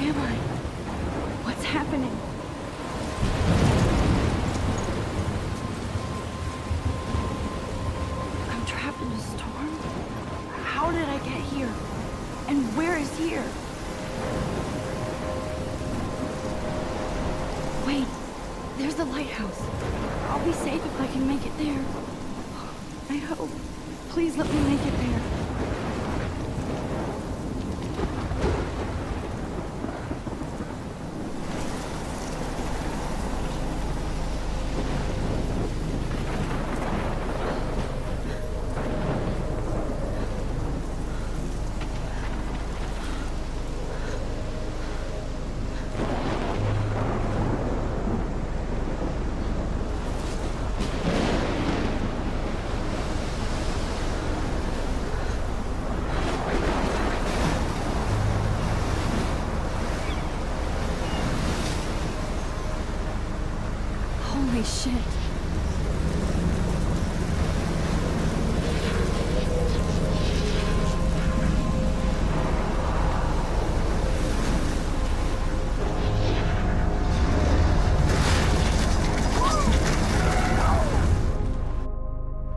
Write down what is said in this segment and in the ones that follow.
am I? What's happening? I'm trapped in a storm? How did I get here? And where is here? Wait, there's the lighthouse. I'll be safe if I can make it there. I hope. Please let me make it there. Holy shit.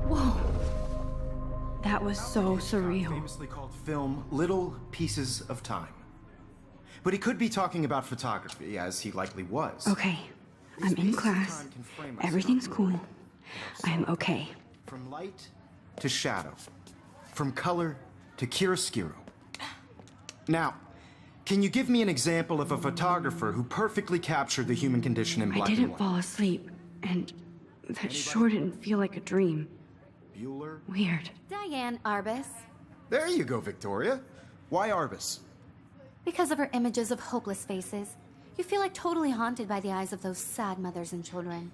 Whoa. That was so surreal. Famously called film Little Pieces of Time. But he could be talking about photography, as he likely was. Okay. I'm in class. Everything's cool. I am okay. From light to shadow. From color to chiaroscuro. Now, can you give me an example of a photographer who perfectly captured the human condition in black and I didn't white? fall asleep, and that sure didn't feel like a dream. Bueller? Weird. Diane Arbus. There you go, Victoria. Why Arbus? Because of her images of hopeless faces, you feel like totally haunted by the eyes of those sad mothers and children.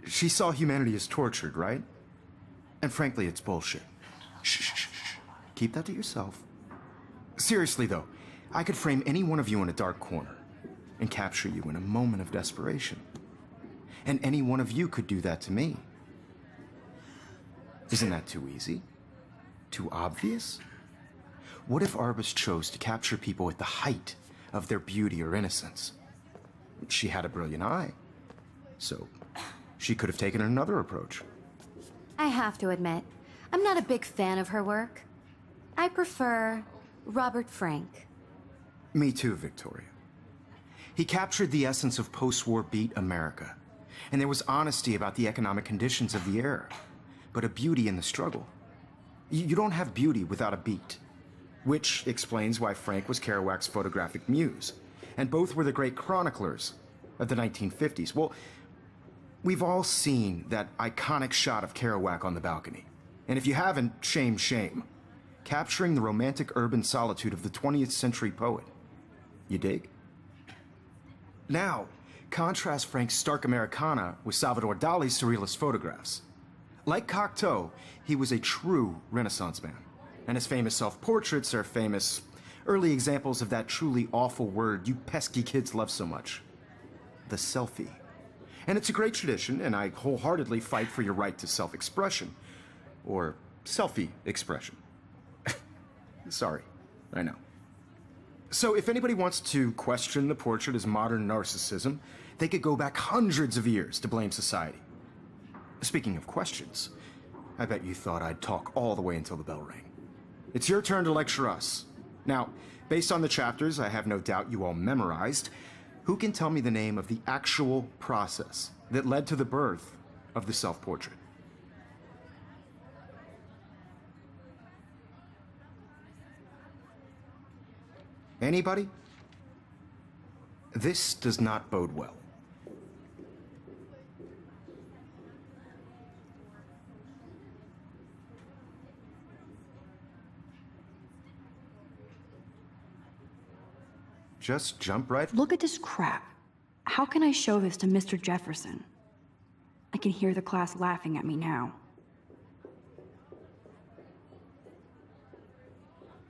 She saw humanity as tortured, right? And frankly, it's bullshit. Shh, shh, shh, shh. Keep that to yourself. Seriously, though, I could frame any one of you in a dark corner and capture you in a moment of desperation. And any one of you could do that to me. Isn't that too easy? Too obvious? What if Arbus chose to capture people at the height of their beauty or innocence? She had a brilliant eye, so she could have taken another approach. I have to admit, I'm not a big fan of her work. I prefer Robert Frank. Me too, Victoria. He captured the essence of post-war beat America, and there was honesty about the economic conditions of the era, but a beauty in the struggle. You don't have beauty without a beat, which explains why Frank was Kerouac's photographic muse, and both were the great chroniclers of the 1950s. Well, we've all seen that iconic shot of Kerouac on the balcony. And if you haven't, shame, shame. Capturing the romantic urban solitude of the 20th century poet. You dig? Now, contrast Frank's stark Americana with Salvador Dali's surrealist photographs. Like Cocteau, he was a true Renaissance man, and his famous self-portraits are famous early examples of that truly awful word you pesky kids love so much. The selfie. And it's a great tradition, and I wholeheartedly fight for your right to self-expression. Or selfie expression. Sorry, I know. So if anybody wants to question the portrait as modern narcissism, they could go back hundreds of years to blame society. Speaking of questions, I bet you thought I'd talk all the way until the bell rang. It's your turn to lecture us. Now, based on the chapters I have no doubt you all memorized, who can tell me the name of the actual process that led to the birth of the self-portrait? Anybody? This does not bode well. Just jump right. Look at this crap. How can I show this to Mr. Jefferson? I can hear the class laughing at me now.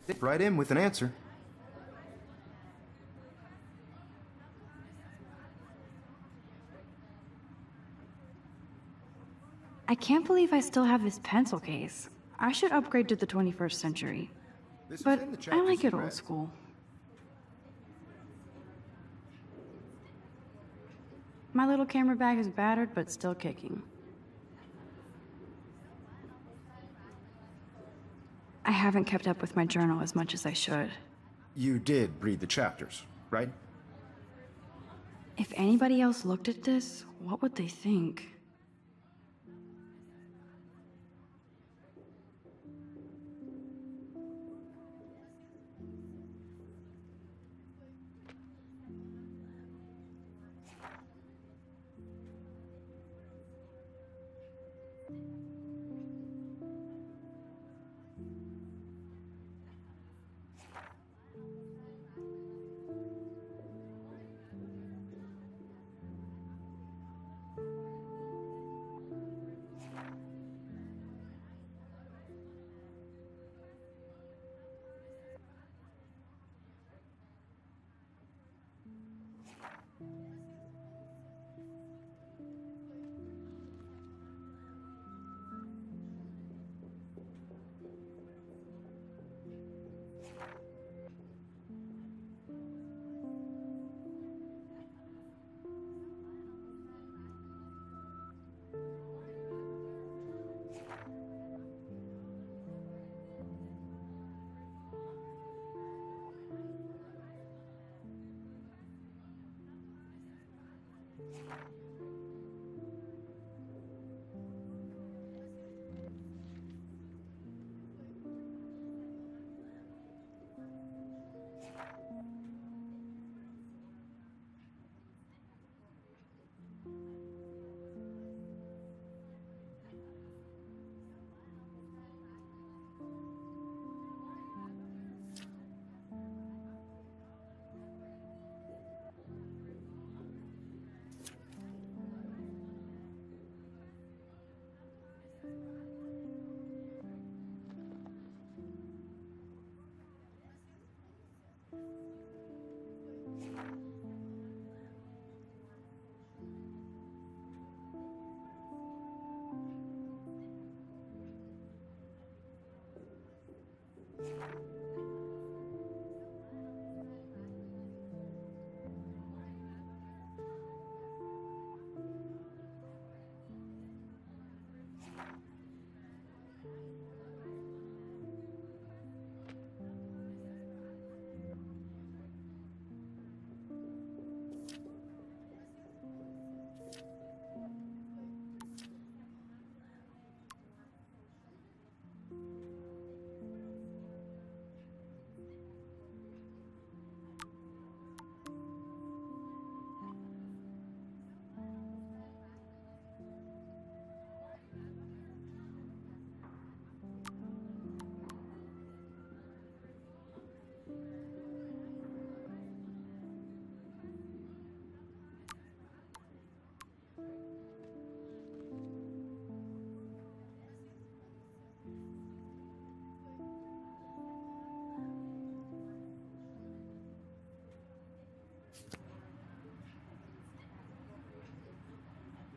Fit right in with an answer. I can't believe I still have this pencil case. I should upgrade to the 21st century. But I like it old school. My little camera bag is battered, but still kicking. I haven't kept up with my journal as much as I should. You did read the chapters, right? If anybody else looked at this, what would they think?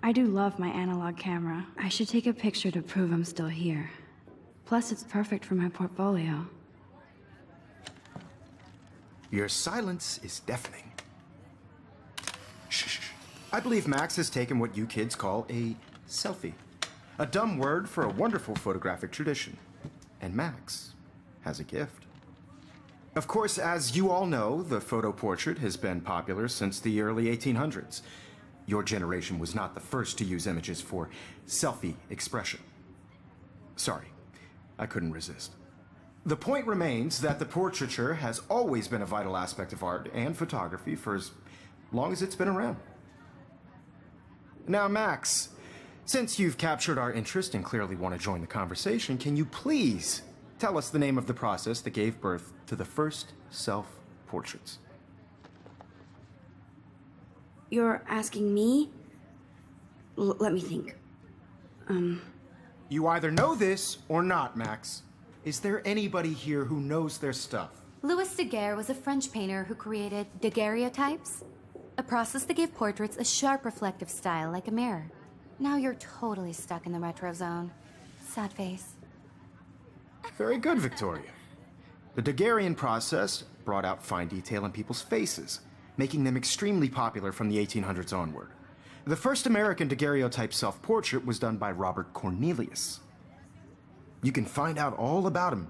I do love my analog camera. I should take a picture to prove I'm still here. Plus, it's perfect for my portfolio. Your silence is deafening. Shh. I believe Max has taken what you kids call a selfie. A dumb word for a wonderful photographic tradition. And Max has a gift. Of course, as you all know, the photo portrait has been popular since the early 1800s. Your generation was not the first to use images for selfie expression. Sorry, I couldn't resist. The point remains that the portraiture has always been a vital aspect of art and photography for as long as it's been around. Now, Max, since you've captured our interest and clearly want to join the conversation, can you please tell us the name of the process that gave birth to the first self-portraits? You're asking me? Let me think. You either know this or not, Max. Is there anybody here who knows their stuff? Louis Daguerre was a French painter who created daguerreotypes, a process that gave portraits a sharp reflective style like a mirror. Now you're totally stuck in the retro zone. Sad face. Very good, Victoria. The Daguerrean process brought out fine detail in people's faces, making them extremely popular from the 1800s onward. The first American daguerreotype self-portrait was done by Robert Cornelius. You can find out all about him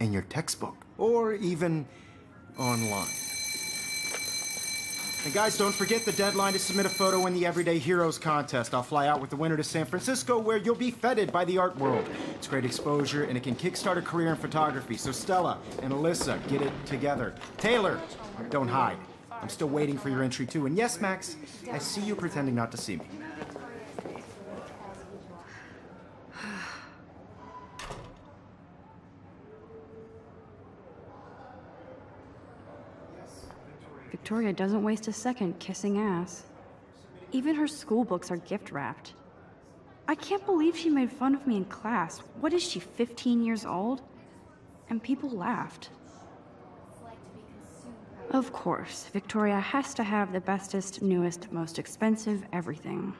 in your textbook, or even online. And guys, don't forget the deadline to submit a photo in the Everyday Heroes contest. I'll fly out with the winner to San Francisco, where you'll be feted by the art world. It's great exposure, and it can kickstart a career in photography. So Stella and Alyssa, get it together. Taylor, don't hide. I'm still waiting for your entry too. And yes, Max, I see you pretending not to see me. Victoria doesn't waste a second kissing ass. Even her school books are gift-wrapped. I can't believe she made fun of me in class. What is she, 15 years old? And people laughed. Of course, Victoria has to have the bestest, newest, most expensive everything.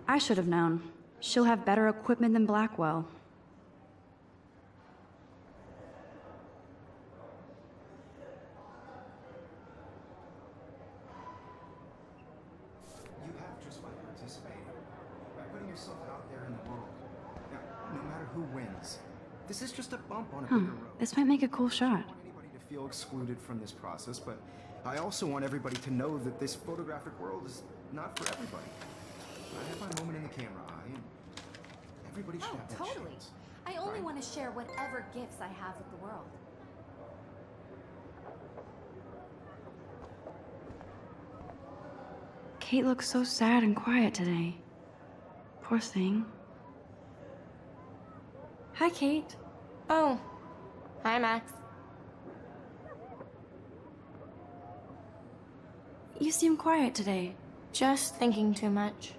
I should have known. She'll have better equipment than Blackwell. You have just by participating, by putting yourself out there in the world. Now, no matter who wins, this is just a bump on a bigger road. This might make a cool shot. I don't want anybody to feel excluded from this process, but I also want everybody to know that this photographic world is not for everybody. I have my moment in the camera eye, and everybody should have that Totally. chance. I only Right. want to share whatever gifts I have with the world. Kate looks so sad and quiet today. Poor thing. Hi, Kate. Oh, hi, Max. You seem quiet today. Just thinking too much.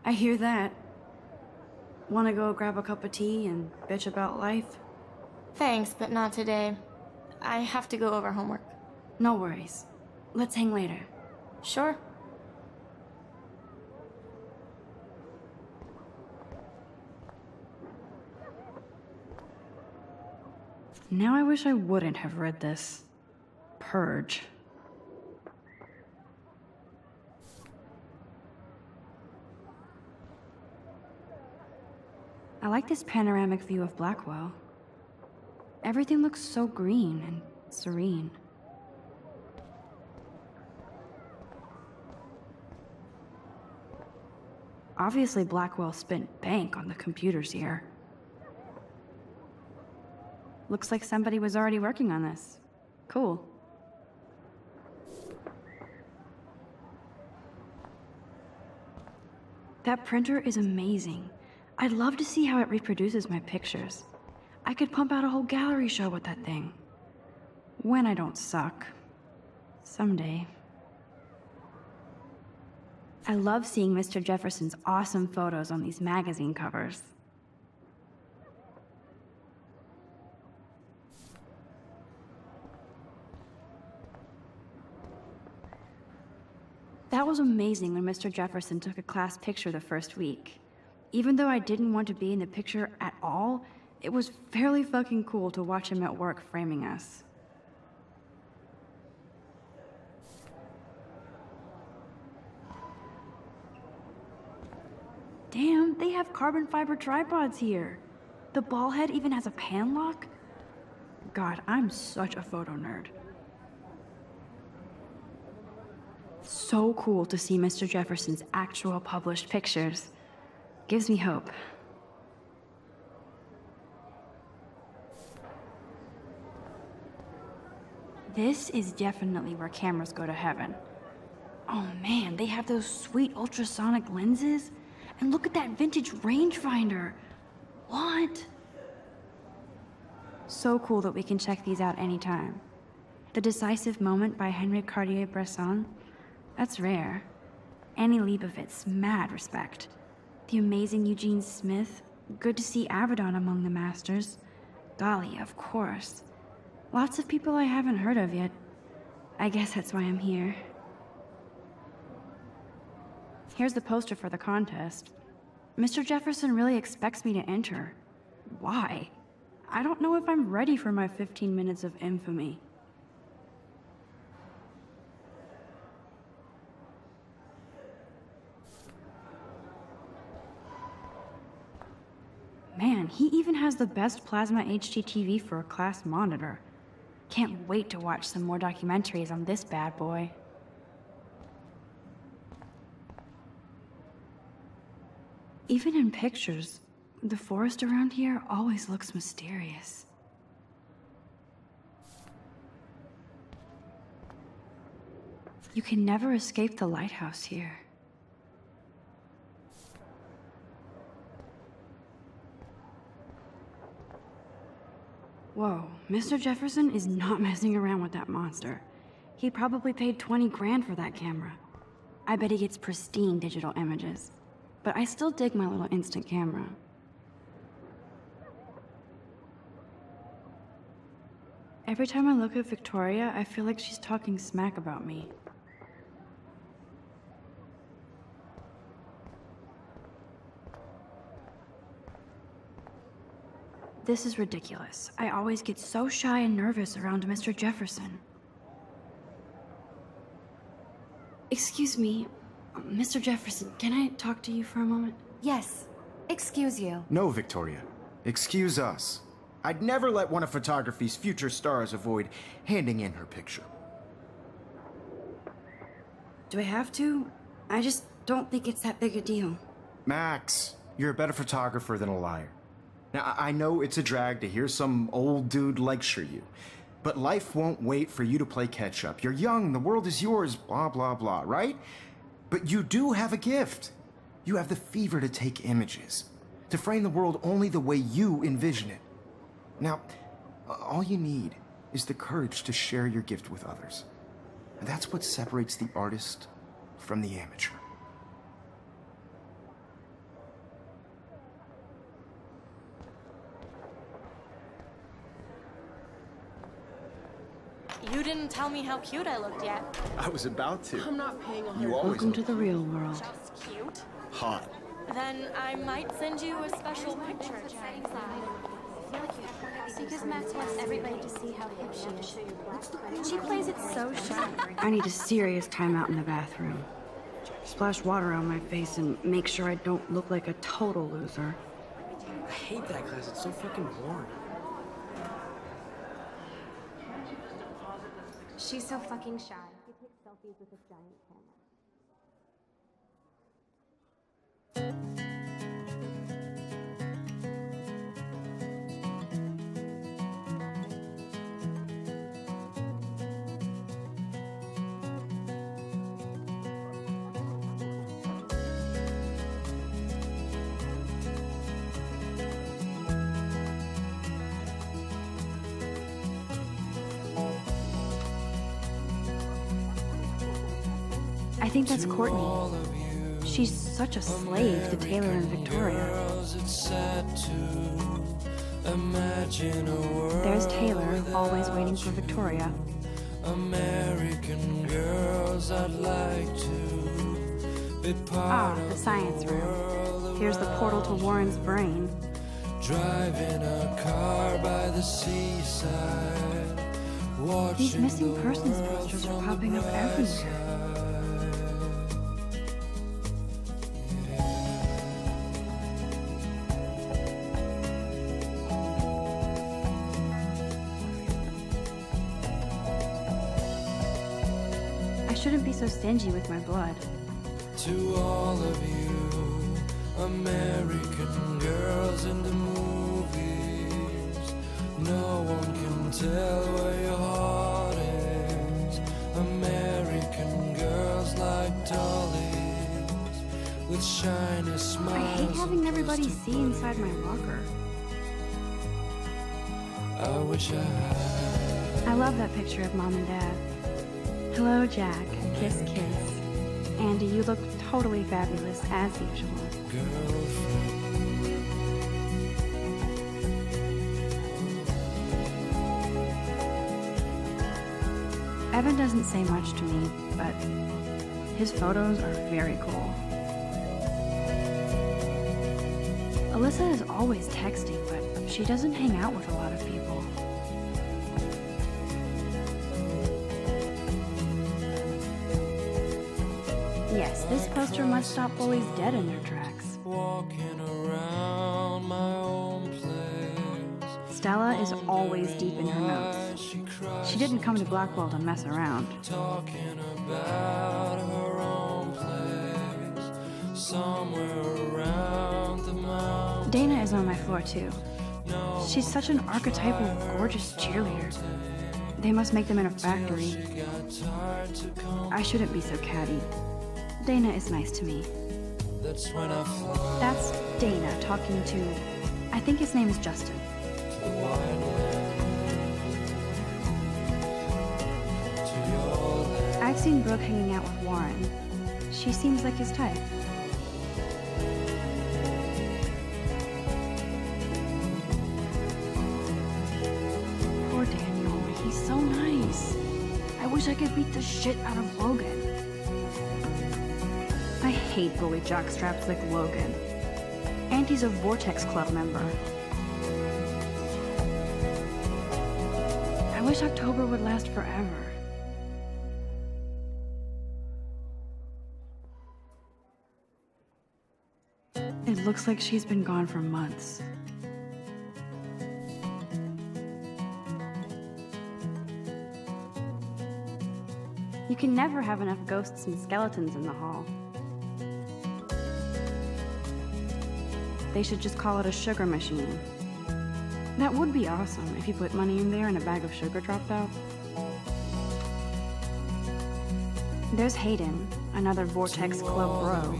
I hear that. Wanna go grab a cup of tea and bitch about life? Thanks, but not today. I have to go over homework. No worries. Let's hang later. Sure. Now I wish I wouldn't have read this. Purge. I like this panoramic view of Blackwell. Everything looks so green and serene. Obviously, Blackwell spent bank on the computers here. Looks like somebody was already working on this. Cool. That printer is amazing. I'd love to see how it reproduces my pictures. I could pump out a whole gallery show with that thing. When I don't suck. Someday. I love seeing Mr. Jefferson's awesome photos on these magazine covers. That was amazing when Mr. Jefferson took a class picture the first week. Even though I didn't want to be in the picture at all, it was fairly fucking cool to watch him at work framing us. Damn, they have carbon fiber tripods here. The ball head even has a pan lock? God, I'm such a photo nerd. So cool to see Mr. Jefferson's actual published pictures. Gives me hope. This is definitely where cameras go to heaven. Oh man, they have those sweet ultrasonic lenses. And look at that vintage rangefinder. What? So cool that we can check these out anytime. The Decisive Moment by Henry Cartier-Bresson. That's rare. Annie Leibovitz, mad respect. The amazing Eugene Smith. Good to see Avedon among the masters. Dali, of course. Lots of people I haven't heard of yet. I guess that's why I'm here. Here's the poster for the contest. Mr. Jefferson really expects me to enter. Why? I don't know if I'm ready for my 15 minutes of infamy. he even has the best plasma HDTV for a class monitor. Can't wait to watch some more documentaries on this bad boy. Even in pictures, the forest around here always looks mysterious. You can never escape the lighthouse here. Whoa, Mr. Jefferson is not messing around with that monster. He probably paid 20 grand for that camera. I bet he gets pristine digital images. But I still dig my little instant camera. Every time I look at Victoria, I feel like she's talking smack about me. This is ridiculous. I always get so shy and nervous around Mr. Jefferson. Excuse me, Mr. Jefferson, can I talk to you for a moment? Yes. Excuse you. No, Victoria. Excuse us. I'd never let one of photography's future stars avoid handing in her picture. Do I have to? I just don't think it's that big a deal. Max, you're a better photographer than a liar. Now, I know it's a drag to hear some old dude lecture you, but life won't wait for you to play catch-up. You're young, the world is yours, blah, blah, blah, right? But you do have a gift. You have the fever to take images, to frame the world only the way you envision it. Now, all you need is the courage to share your gift with others. And that's what separates the artist from the amateur. You didn't tell me how cute I looked yet. I was about to. I'm not paying a You always Welcome to the real world. Just cute? hot. Then I might send you a special picture, Jen. Because Max wants everybody to see how hip she is. She plays it so shy. I need a serious timeout in the bathroom. Splash water on my face and make sure I don't look like a total loser. I hate that class. It's so fucking boring. She's so fucking shy. She takes selfies with a giant camera. I think that's Courtney. She's such a slave to Taylor and Victoria. There's Taylor, always waiting for Victoria. American girls, I'd like to be part Ah, the science room. Here's the portal to Warren's brain. driving a car by the seaside. These missing persons posters are popping up everywhere. I shouldn't be so stingy with my blood. To all of you American girls in the movies, no one can tell where your heart is. American girls like dollies with shiny smiles. I hate having everybody see inside my locker. I wish I had. I love that picture of Mom and Dad. Hello, Jack. Kiss, kiss. Andy, you look totally fabulous, as usual. Evan doesn't say much to me, but his photos are very cool. Alyssa is always texting, but she doesn't hang out with a lot of people. Yes, this poster must stop bullies dead in their tracks. Walking around my own place. Stella is always deep in her notes. She didn't come to Blackwell to mess around. Talking about her own place, somewhere around the mountain. Dana is on my floor too. She's such an archetypal, gorgeous cheerleader. They must make them in a factory. I shouldn't be so catty. Dana is nice to me. That's when I fly That's Dana talking to, I think his name is Justin. to the wide land, to your land. I've seen Brooke hanging out with Warren. She seems like his type. Poor Daniel, he's so nice. I wish I could beat the shit out of Logan. I hate bully jockstraps like Logan. And he's a Vortex Club member. I wish October would last forever. It looks like she's been gone for months. You can never have enough ghosts and skeletons in the hall. They should just call it a sugar machine. That would be awesome if you put money in there and a bag of sugar dropped out. There's Hayden, another Vortex Club bro.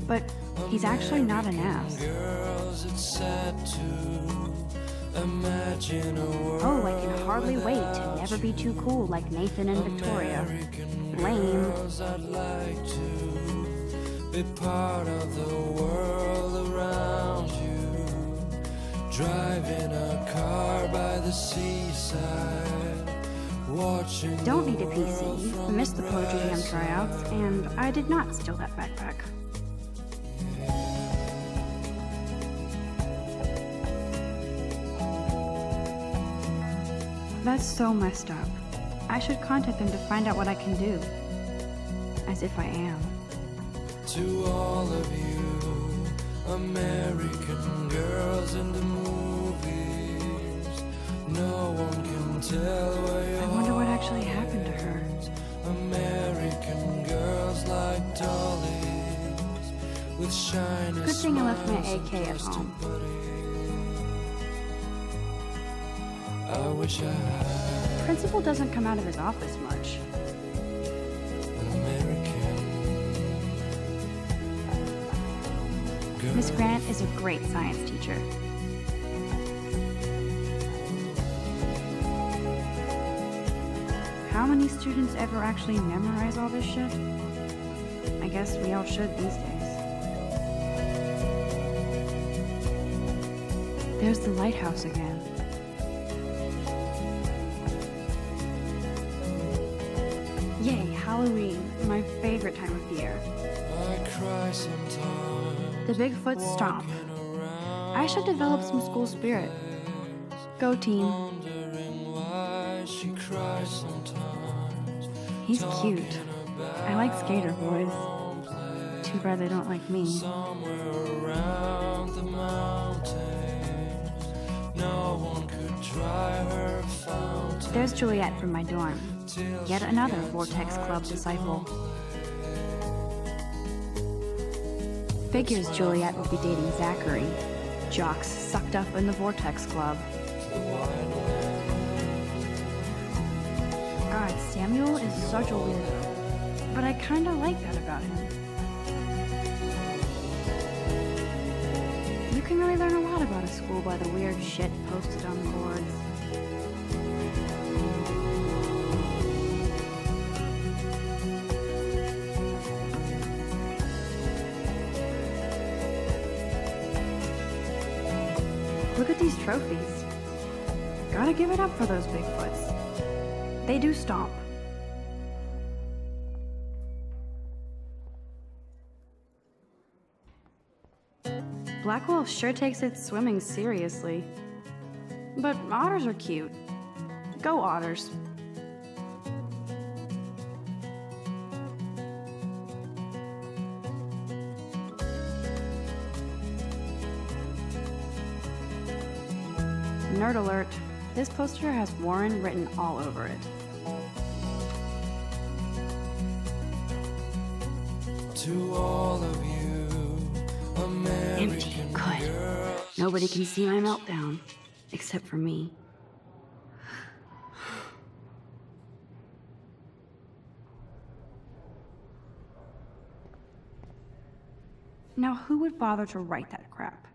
But he's actually not an ass. Girls, it's sad to imagine a world. Oh, I can hardly wait to never be too cool like Nathan and Victoria. Lame. Girls, I'd like to be part of the world around you. Driving a car by the seaside, watching. Don't need a PC. Missed the Poetry Jam tryouts, and I did not steal that backpack. That's so messed up. I should contact them to find out what I can do. As if I am. To all of you, American girls in the movies, no one can tell where your I wonder what actually happened to her. American girls like dollies with shiny Good thing I left my smiles AK at and plastic home. buddies. I wish I had Principal doesn't come out of his office much. an American girl. Miss Grant is a great science teacher. How many students ever actually memorize all this shit? I guess we all should these days. There's the lighthouse again. Yay, Halloween, my favorite time of year. I cry sometimes. The Bigfoot stomp. I should develop some school spirit. Go team. Wondering why she cries sometimes. He's cute. I like skater boys. Too bad they don't like me. Somewhere around the mountains, no one could dry her fountain. There's Juliet from my dorm. Yet another Vortex Club disciple. Figures Juliet would be dating Zachary. Jocks sucked up in the Vortex Club. God, Samuel is such a weirdo. But I kinda like that about him. You can really learn a lot about a school by the weird shit posted on the boards. Look at these trophies. Gotta give it up for those Bigfoots. They do stomp. Blackwell sure takes its swimming seriously. But otters are cute. Go otters. Nerd alert. This poster has Warren written all over it. To all of you, American Empty. Good. girls. Nobody can see my meltdown. Except for me. Now, who would bother to write that crap?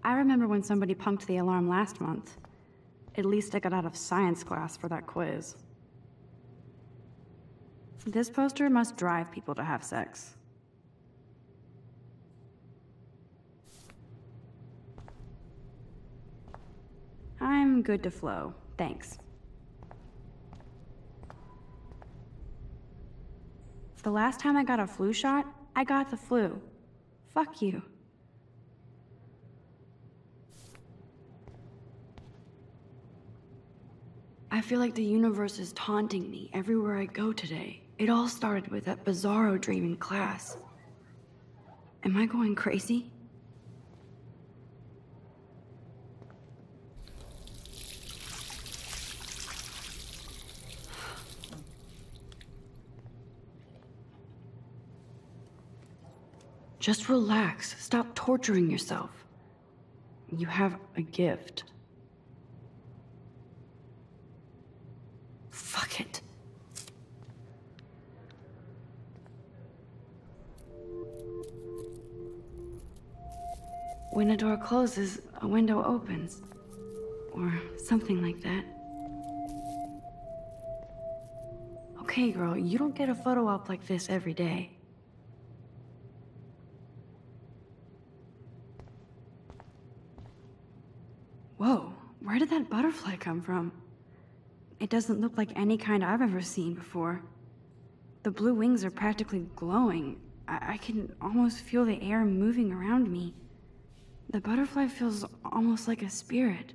I remember when somebody punked the alarm last month. At least I got out of science class for that quiz. This poster must drive people to have sex. I'm good to flow, thanks. The last time I got a flu shot, I got the flu. Fuck you. I feel like the universe is taunting me everywhere I go today. It all started with that bizarro dream in class. Am I going crazy? Just relax. Stop torturing yourself. You have a gift. Fuck it. When a door closes, a window opens. Or something like that. Okay, girl, you don't get a photo op like this every day. Whoa, where did that butterfly come from? It doesn't look like any kind I've ever seen before. The blue wings are practically glowing. I can almost feel the air moving around me. The butterfly feels almost like a spirit.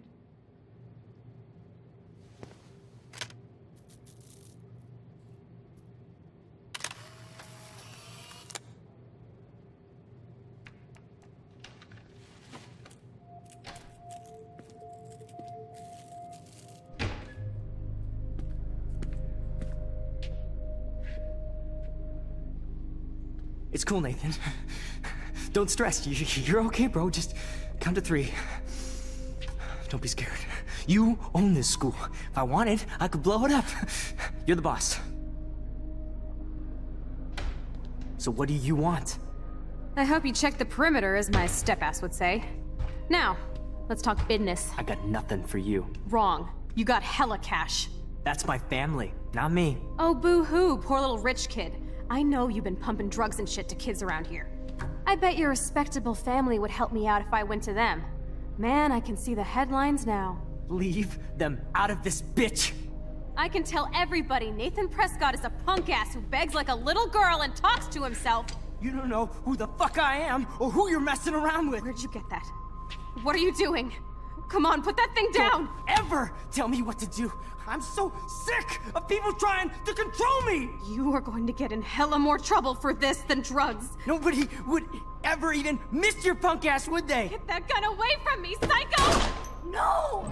It's cool, Nathan. Don't stress. You're okay, bro. Just count to 3. Don't be scared. You own this school. If I wanted, I could blow it up. You're the boss. So what do you want? I hope you checked the perimeter, as my step-ass would say. Now, let's talk business. I got nothing for you. Wrong. You got hella cash. That's my family, not me. Oh, boo-hoo, poor little rich kid. I know you've been pumping drugs and shit to kids around here. I bet your respectable family would help me out if I went to them. Man, I can see the headlines now. Leave them out of this bitch! I can tell everybody Nathan Prescott is a punk ass who begs like a little girl and talks to himself. You don't know who the fuck I am or who you're messing around with. Where'd you get that? What are you doing? Come on, put that thing down! Don't ever tell me what to do. I'm so sick of people trying to control me! You are going to get in hella more trouble for this than drugs. Nobody would ever even miss your punk ass, would they? Get that gun away from me, psycho! No!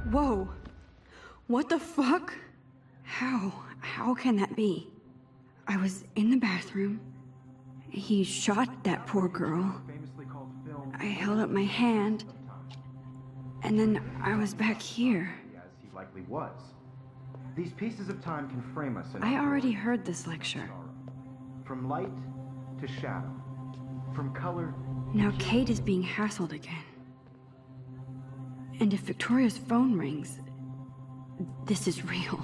Whoa. What the fuck? How can that be? I was in the bathroom. He shot that poor girl. I held up my hand. And then I was back here. As he likely was. These pieces of time can frame us in I already heard this lecture. from light to shadow, from color. Now Kate is being hassled again. And if Victoria's phone rings, this is real.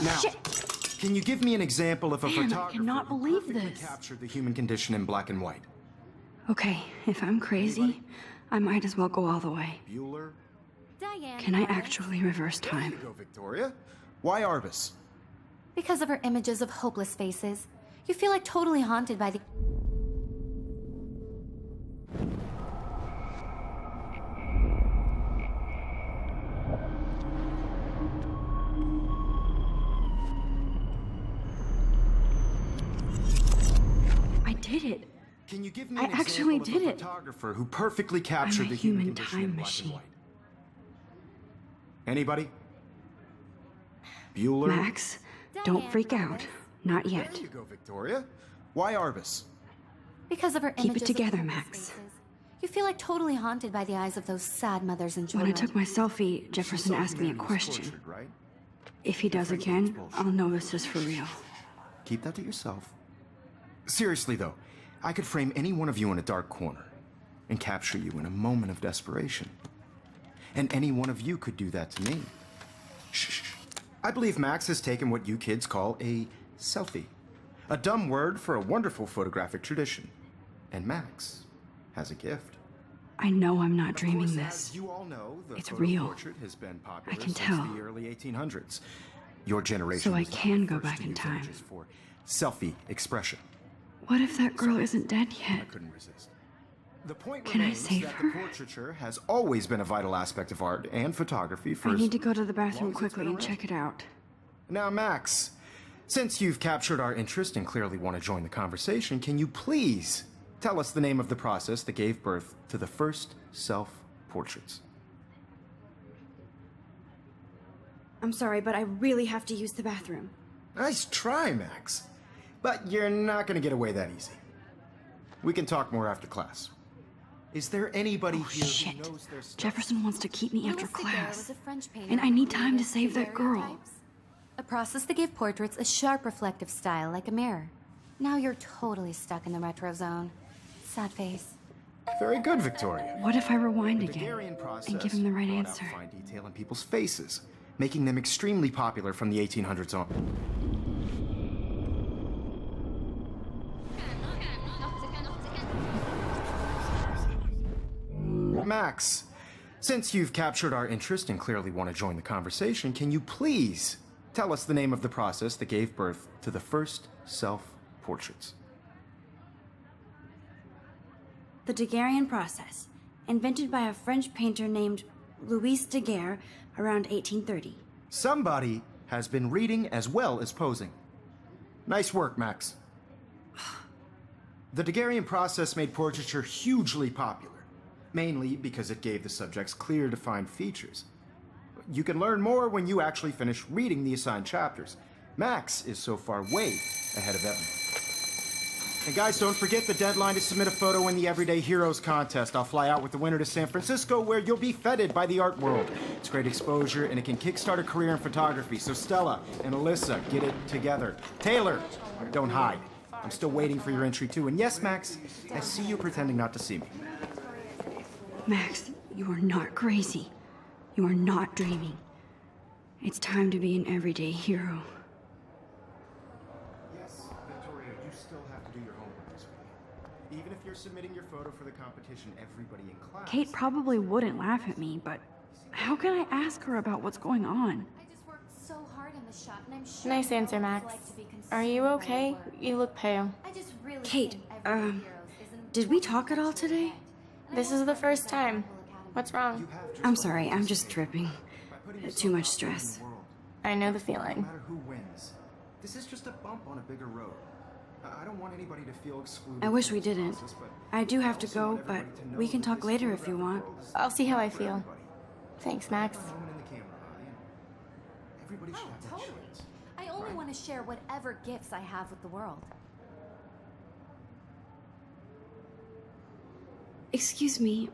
Now, can you give me an example of a Man, I photographer cannot who believe perfectly this. captured the human condition in black and white? Okay, if I'm crazy, I might as well go all the way. Bueller? Diane. Can I Lawrence. actually reverse There time? you go, Victoria. Why Arbus? Because of her images of hopeless faces, you feel like totally haunted by the... Can you give me I an actually example did of a it. photographer who perfectly captured I'm a the human human condition in time black and machine. white? Anybody? Bueller? Max, don't freak out. Not yet. There you go, Victoria. Why Arbus? Because of her Keep it images of together, homeless Max. faces. You feel like totally haunted by the eyes of those sad mothers and When I children. took my selfie, Jefferson asked me a question. Tortured, right? If he does again, I'll know this is for real. Keep that to yourself. Seriously, though, I could frame any one of you in a dark corner and capture you in a moment of desperation. And any one of you could do that to me. Shh. I believe Max has taken what you kids call a selfie. A dumb word for a wonderful photographic tradition. And Max has a gift. I know I'm not Of dreaming course, this. as you all know, the It's photo real. portrait has been popular I can since tell. the early 1800s. Your generation So I was the can go first back to in use time. images for selfie expression. What if that girl isn't dead I yet? couldn't resist. The point Can I remains save that her? the portraiture has always been a vital aspect of art and photography for I as need to go to the long bathroom as it's quickly been and around. check it out. Now, Max, since you've captured our interest and clearly want to join the conversation, can you please tell us the name of the process that gave birth to the first self-portraits? I'm sorry, but I really have to use the bathroom. Nice try, Max. But you're not going to get away that easy. We can talk more after class. Is there anybody Oh, here shit. who knows their stuff? Jefferson wants to keep me after Louis Daguerre class. was a French painter And I who need time to created save that girl. daguerreotypes, a process that gave portraits a sharp reflective style like a mirror. Now you're totally stuck in the retro zone. Sad face. Very good, Victoria. What if I rewind The again Daguerrean process and give him the right brought out answer? fine detail in people's faces, making them extremely popular from the 1800s on. Max, since you've captured our interest and clearly want to join the conversation, can you please tell us the name of the process that gave birth to the first self-portraits? The Daguerrean process, invented by a French painter named Louis Daguerre around 1830. Somebody has been reading as well as posing. Nice work, Max. The Daguerrean process made portraiture hugely popular, mainly because it gave the subjects clear, defined features. You can learn more when you actually finish reading the assigned chapters. Max is so far way ahead of everyone. And guys, don't forget the deadline to submit a photo in the Everyday Heroes contest. I'll fly out with the winner to San Francisco, where you'll be feted by the art world. It's great exposure, and it can kickstart a career in photography. So Stella and Alyssa, get it together. Taylor, don't hide. I'm still waiting for your entry too. And yes, Max, I see you pretending not to see me. Max, you are not crazy. You are not dreaming. It's time to be an everyday hero. Yes, Victoria, you still have to do your homework this week. Even if you're submitting your photo for the competition, everybody in class... Kate probably wouldn't laugh at me, but how can I ask her about what's going on? I just worked so hard in the shop, and I'm sure Nice you know answer, what Max. it's like to be consumed Are you by okay? work. You look pale. I just really Kate, think Everyday Heroes is an did we talk at all today? This is the first time. What's wrong? I'm sorry, I'm just tripping. Too much stress. I know the No feeling. matter who wins, this is just a bump on a bigger road. I don't want anybody to feel excluded. I wish from we this didn't. process, but I do have to also go, want but everybody to know we can that talk this later if you photographic want. world is I'll see how I for feel. everybody. Thanks, Max. A moment in the camera eye, and everybody should have that Totally. chance. I only want to share whatever gifts I have with the world. Excuse me,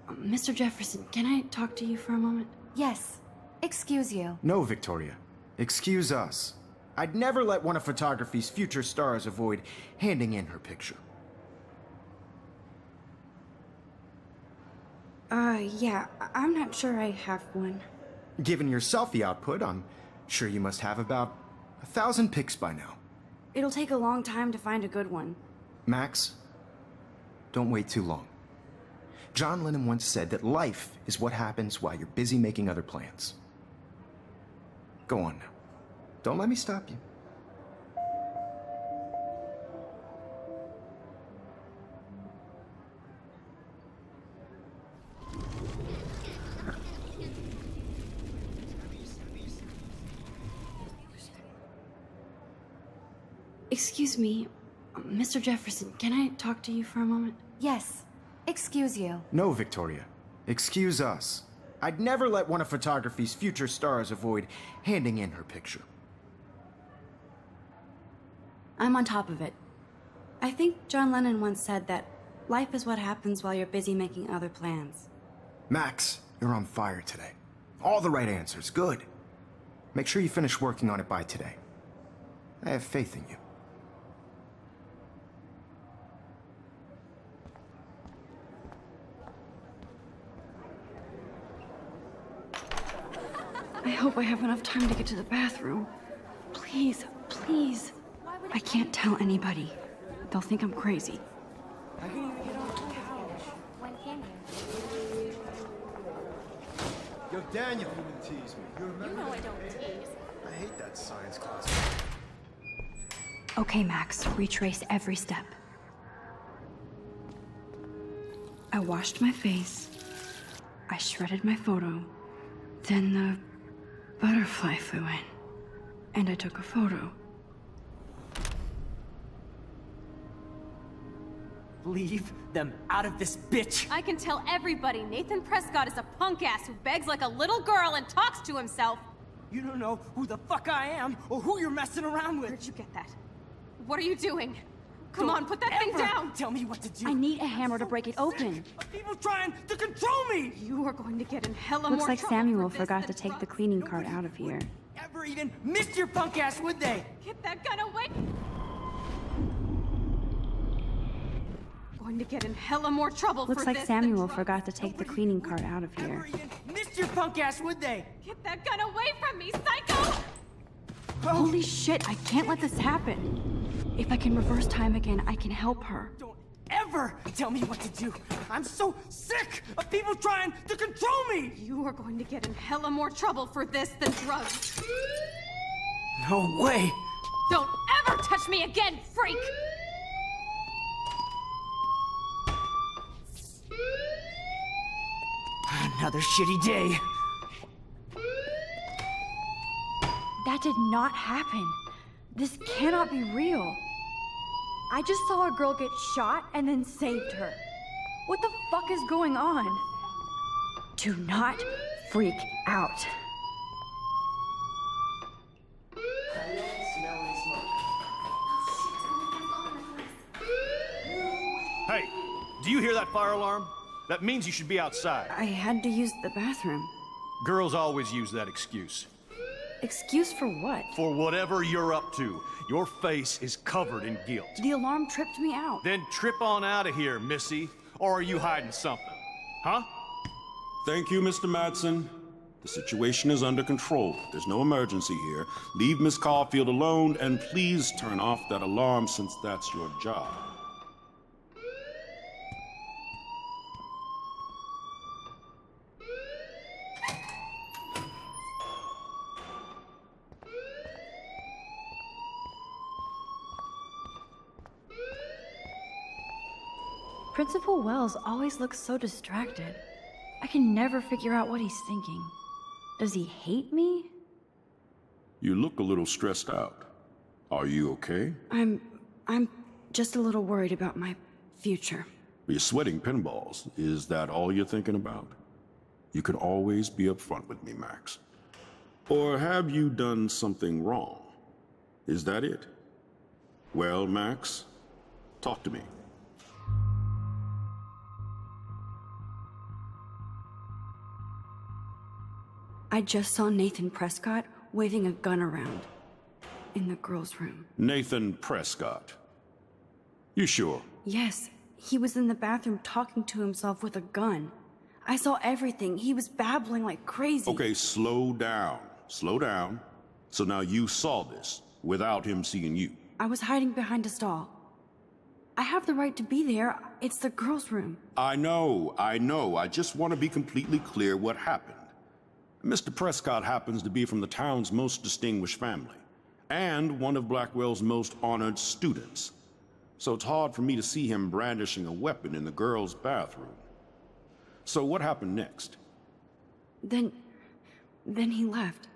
Mr. Jefferson, can I talk to you for a moment? Yes. Excuse you. No, Victoria. Excuse us. I'd never let one of photography's future stars avoid handing in her picture. Yeah, I'm not sure I have one. Given your selfie output, I'm sure you must have about 1,000 pics by now. It'll take a long time to find a good one. Max, don't wait too long. John Lennon once said that life is what happens while you're busy making other plans. Go on now. Don't let me stop you. Excuse me, Mr. Jefferson, can I talk to you for a moment? Yes. Excuse you. No, Victoria. Excuse us. I'd never let one of photography's future stars avoid handing in her picture. I'm on top of it. I think John Lennon once said that life is what happens while you're busy making other plans. Max, you're on fire today. All the right answers. Good. Make sure you finish working on it by today. I have faith in you. I hope I have enough time to get to the bathroom. Please, please. I can't tell anybody. They'll think I'm crazy. When can you? Yo, Daniel, you didn't tease me. You remember? You know I don't tease. I hate that science class. Okay, Max, retrace every step. I washed my face. I shredded my photo. Then the butterfly flew in. And I took a photo. Leave them out of this bitch! I can tell everybody Nathan Prescott is a punk ass who begs like a little girl and talks to himself. You don't know who the fuck I am or who you're messing around with. Where'd you get that? What are you doing? Come Don't on, put that thing ever down! Tell me what to do. I need a hammer to break it open. Of people trying to control me! You are going to get in hella Looks more like trouble Samuel for this forgot to than take the drugs. cleaning cart out of here. Ever even missed your punk ass, would they? Get that gun away! Going to get in hella more trouble Looks for like this Samuel than drugs. forgot to take the cleaning cart out of Ever here. even missed your punk ass, would they? Get that gun away from me, psycho! Holy shit, I can't let this happen. If I can reverse time again, I can help her. Don't ever tell me what to do. I'm so sick of people trying to control me! You are going to get in hella more trouble for this than drugs. No way! Don't ever touch me again, freak! Another shitty day. That did not happen. This cannot be real. I just saw a girl get shot and then saved her. What the fuck is going on? Do not freak out. Hey, do you hear that fire alarm? That means you should be outside. I had to use the bathroom. Girls always use that excuse. Excuse for what? For whatever you're up to, your face is covered in guilt. The alarm tripped me out. Then trip on out of here, Missy. Or are you hiding something? Huh? Thank you, Mr. Madsen. The situation is under control. There's no emergency here. Leave Miss Caulfield alone, and please turn off that alarm since that's your job. Principal Wells always looks so distracted. I can never figure out what he's thinking. Does he hate me? You look a little stressed out. Are you okay? I'm just a little worried about my future. You're sweating pinballs. Is that all you're thinking about? You can always be upfront with me, Max. Or have you done something wrong? Is that it? Well, Max, talk to me. I just saw Nathan Prescott waving a gun around in the girls' room. Nathan Prescott. You sure? Yes, he was in the bathroom talking to himself with a gun. I saw everything. He was babbling like crazy. Okay, slow down. Slow down. So now you saw this without him seeing you. I was hiding behind a stall. I have the right to be there. It's the girls' room. I know. I just want to be completely clear what happened. Mr. Prescott happens to be from the town's most distinguished family, and one of Blackwell's most honored students. So it's hard for me to see him brandishing a weapon in the girls' bathroom. So what happened next? Then he left.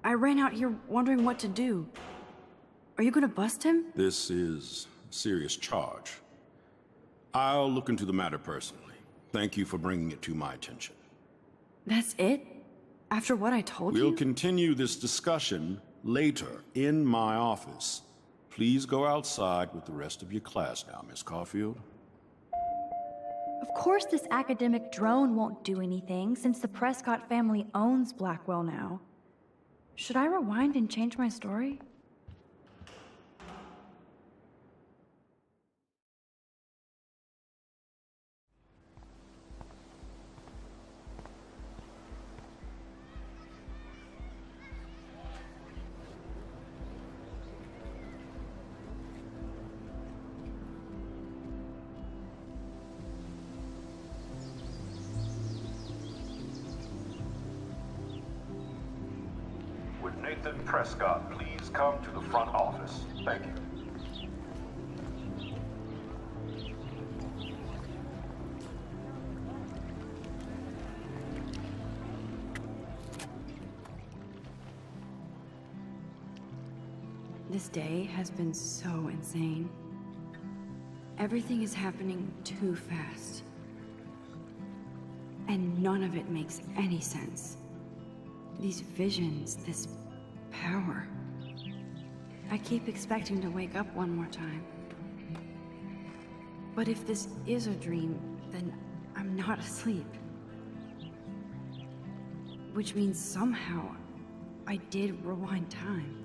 I ran out here wondering what to do. Are you gonna bust him? This is serious charge. I'll look into the matter personally. Thank you for bringing it to my attention. That's it? After what I told you? We'll continue this discussion later in my office. Please go outside with the rest of your class now, Miss Caulfield. Of course this academic drone won't do anything, since the Prescott family owns Blackwell now. Should I rewind and change my story? Would Nathan Prescott please come to the front office? Thank you. This day has been so insane. Everything is happening too fast. And none of it makes any sense. These visions, this power. I keep expecting to wake up one more time. But if this is a dream, then I'm not asleep. Which means somehow I did rewind time.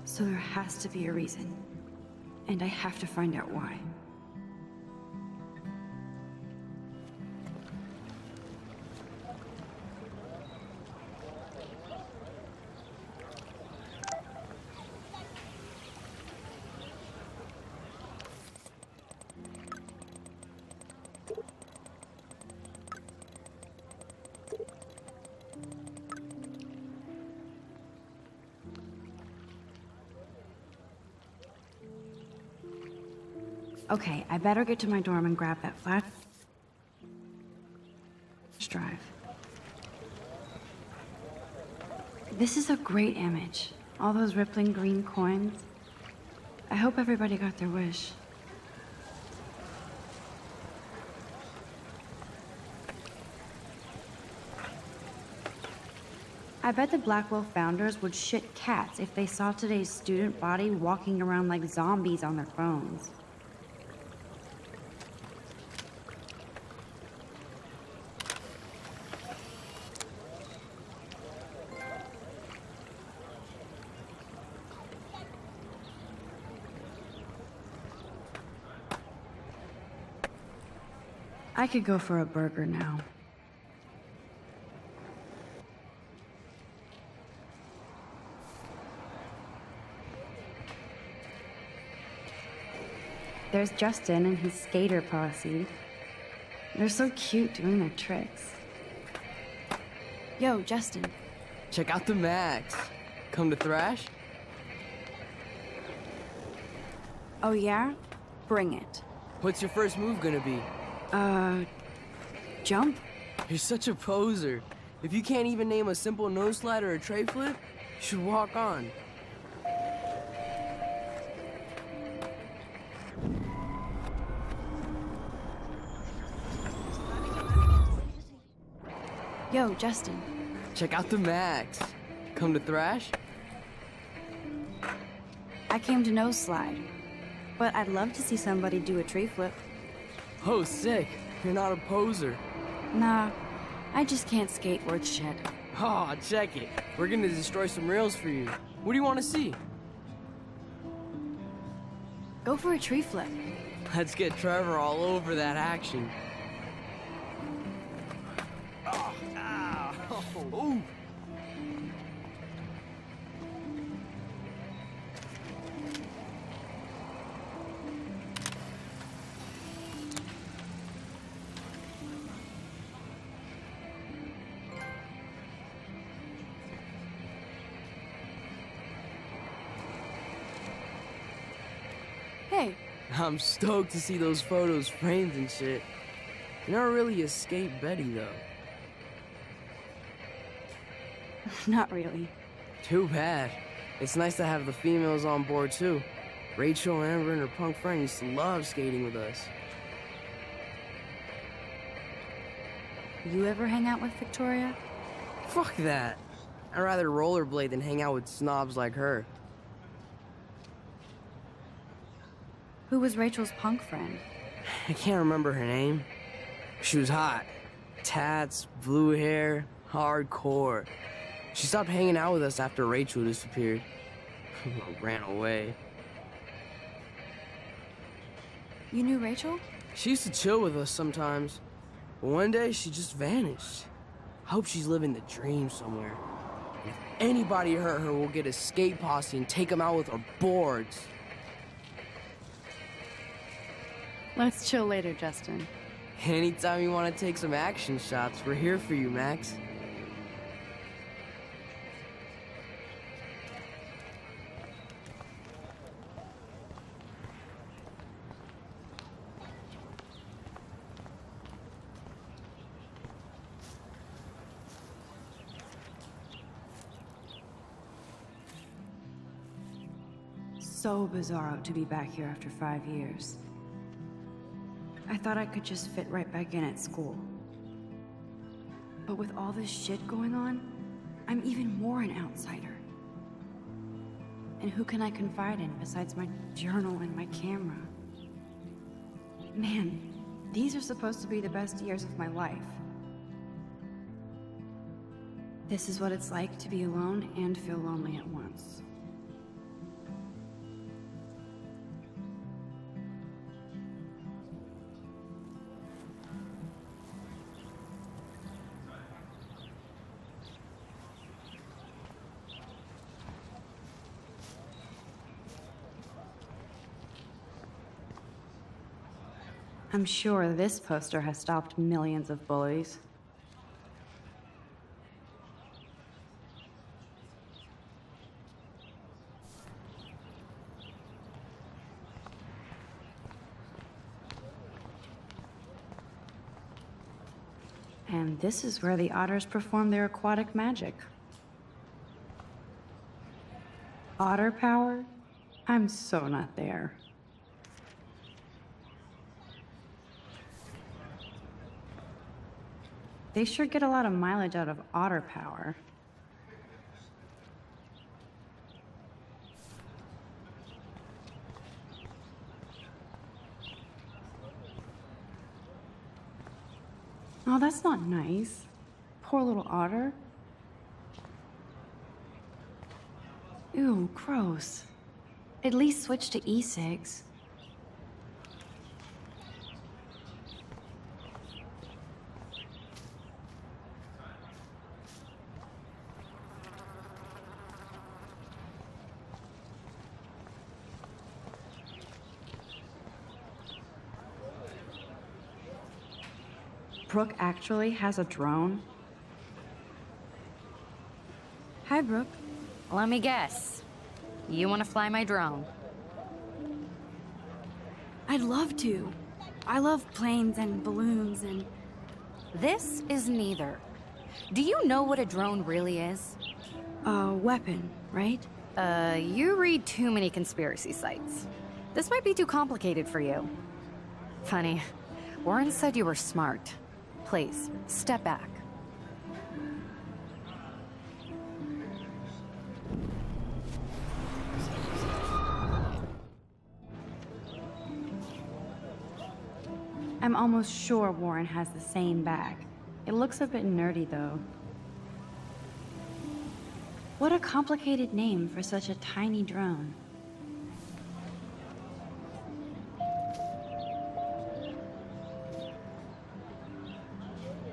So there has to be a reason. And I have to find out why. Okay, I better get to my dorm and grab that flash drive. This is a great image. All those rippling green coins. I hope everybody got their wish. I bet the Blackwell founders would shit cats if they saw today's student body walking around like zombies on their phones. I could go for a burger now. There's Justin and his skater posse. They're so cute doing their tricks. Yo, Justin. Check out the Max. Come to thrash? Oh yeah? Bring it. What's your first move gonna be? Jump? You're such a poser. If you can't even name a simple nose slide or a tray flip, you should walk on. Yo, Justin. Check out the Max. Come to thrash? I came to nose slide, but I'd love to see somebody do a tree flip. Oh, sick. You're not a poser. Nah, I just can't skate worth shit. Aw, check it. We're gonna destroy some rails for you. What do you want to see? Go for a tree flip. Let's get Trevor all over that action. Oh, ow. Ooh. Hey. I'm stoked to see those photos framed and shit. You're not really a skate Betty, though. Not really. Too bad. It's nice to have the females on board, too. Rachel, Amber, and her punk friend used to love skating with us. You ever hang out with Victoria? Fuck that. I'd rather rollerblade than hang out with snobs like her. Who was Rachel's punk friend? I can't remember her name. She was hot. Tats, blue hair, hardcore. She stopped hanging out with us after Rachel disappeared. Ran away. You knew Rachel? She used to chill with us sometimes. But one day, she just vanished. I hope she's living the dream somewhere. And if anybody hurt her, we'll get a skate posse and take them out with our boards. Let's chill later, Justin. Anytime you want to take some action shots, we're here for you, Max. So bizarro to be back here after 5 years. I thought I could just fit right back in at school. But with all this shit going on, I'm even more an outsider. And who can I confide in besides my journal and my camera? Man, these are supposed to be the best years of my life. This is what it's like to be alone and feel lonely at once. I'm sure this poster has stopped millions of bullies. And this is where the otters perform their aquatic magic. Otter power? I'm so not there. They sure get a lot of mileage out of otter power. Oh, that's not nice. Poor little otter. Ew, gross. At least switch to e-cigs. Brooke actually has a drone? Hi, Brooke. Let me guess. You want to fly my drone? I'd love to. I love planes and balloons and... This is neither. Do you know what a drone really is? A weapon, right? You read too many conspiracy sites. This might be too complicated for you. Funny. Warren said you were smart. Please, step back. I'm almost sure Warren has the same bag. It looks a bit nerdy, though. What a complicated name for such a tiny drone.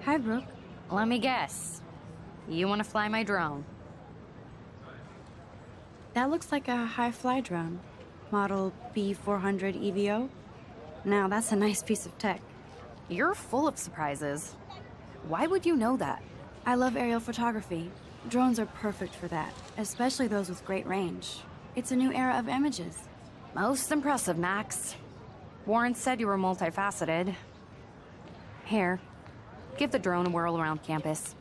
Hi, Brooke. Let me guess. You want to fly my drone? That looks like a high-fly drone. Model B400 EVO. Now, that's a nice piece of tech. You're full of surprises. Why would you know that? I love aerial photography. Drones are perfect for that, especially those with great range. It's a new era of images. Most impressive, Max. Warren said you were multifaceted. Here, give the drone a whirl around campus.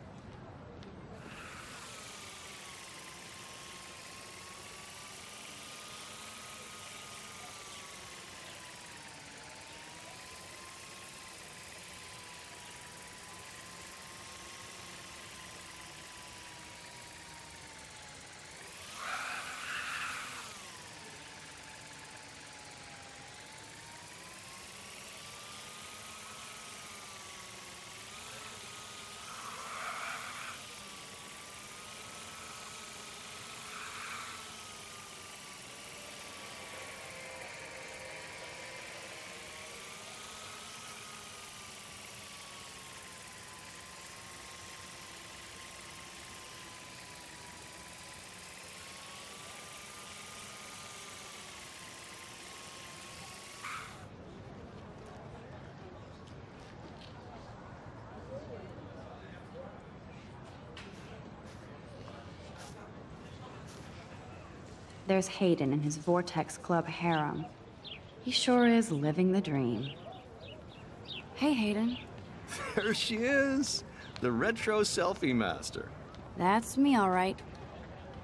there's Hayden and his Vortex Club harem. He sure is living the dream. Hey, Hayden. There she is, the retro selfie master. That's me, all right.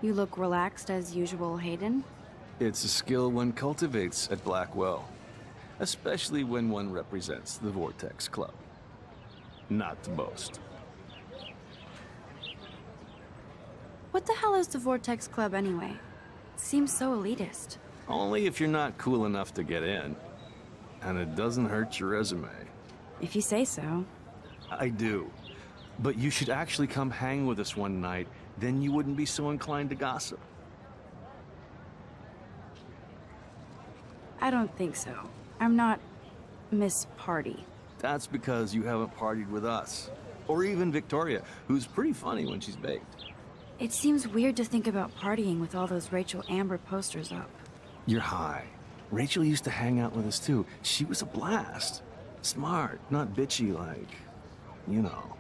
You look relaxed as usual, Hayden. It's a skill one cultivates at Blackwell, especially when one represents the Vortex Club. Not to boast. What the hell is the Vortex Club anyway? It seems so elitist. Only if you're not cool enough to get in. And it doesn't hurt your resume. If you say so. I do. But you should actually come hang with us one night, then you wouldn't be so inclined to gossip. I don't think so. I'm not Miss Party. That's because you haven't partied with us. Or even Victoria, who's pretty funny when she's baked. It seems weird to think about partying with all those Rachel Amber posters up. You're high. Rachel used to hang out with us too. She was a blast. Smart, not bitchy like, you know.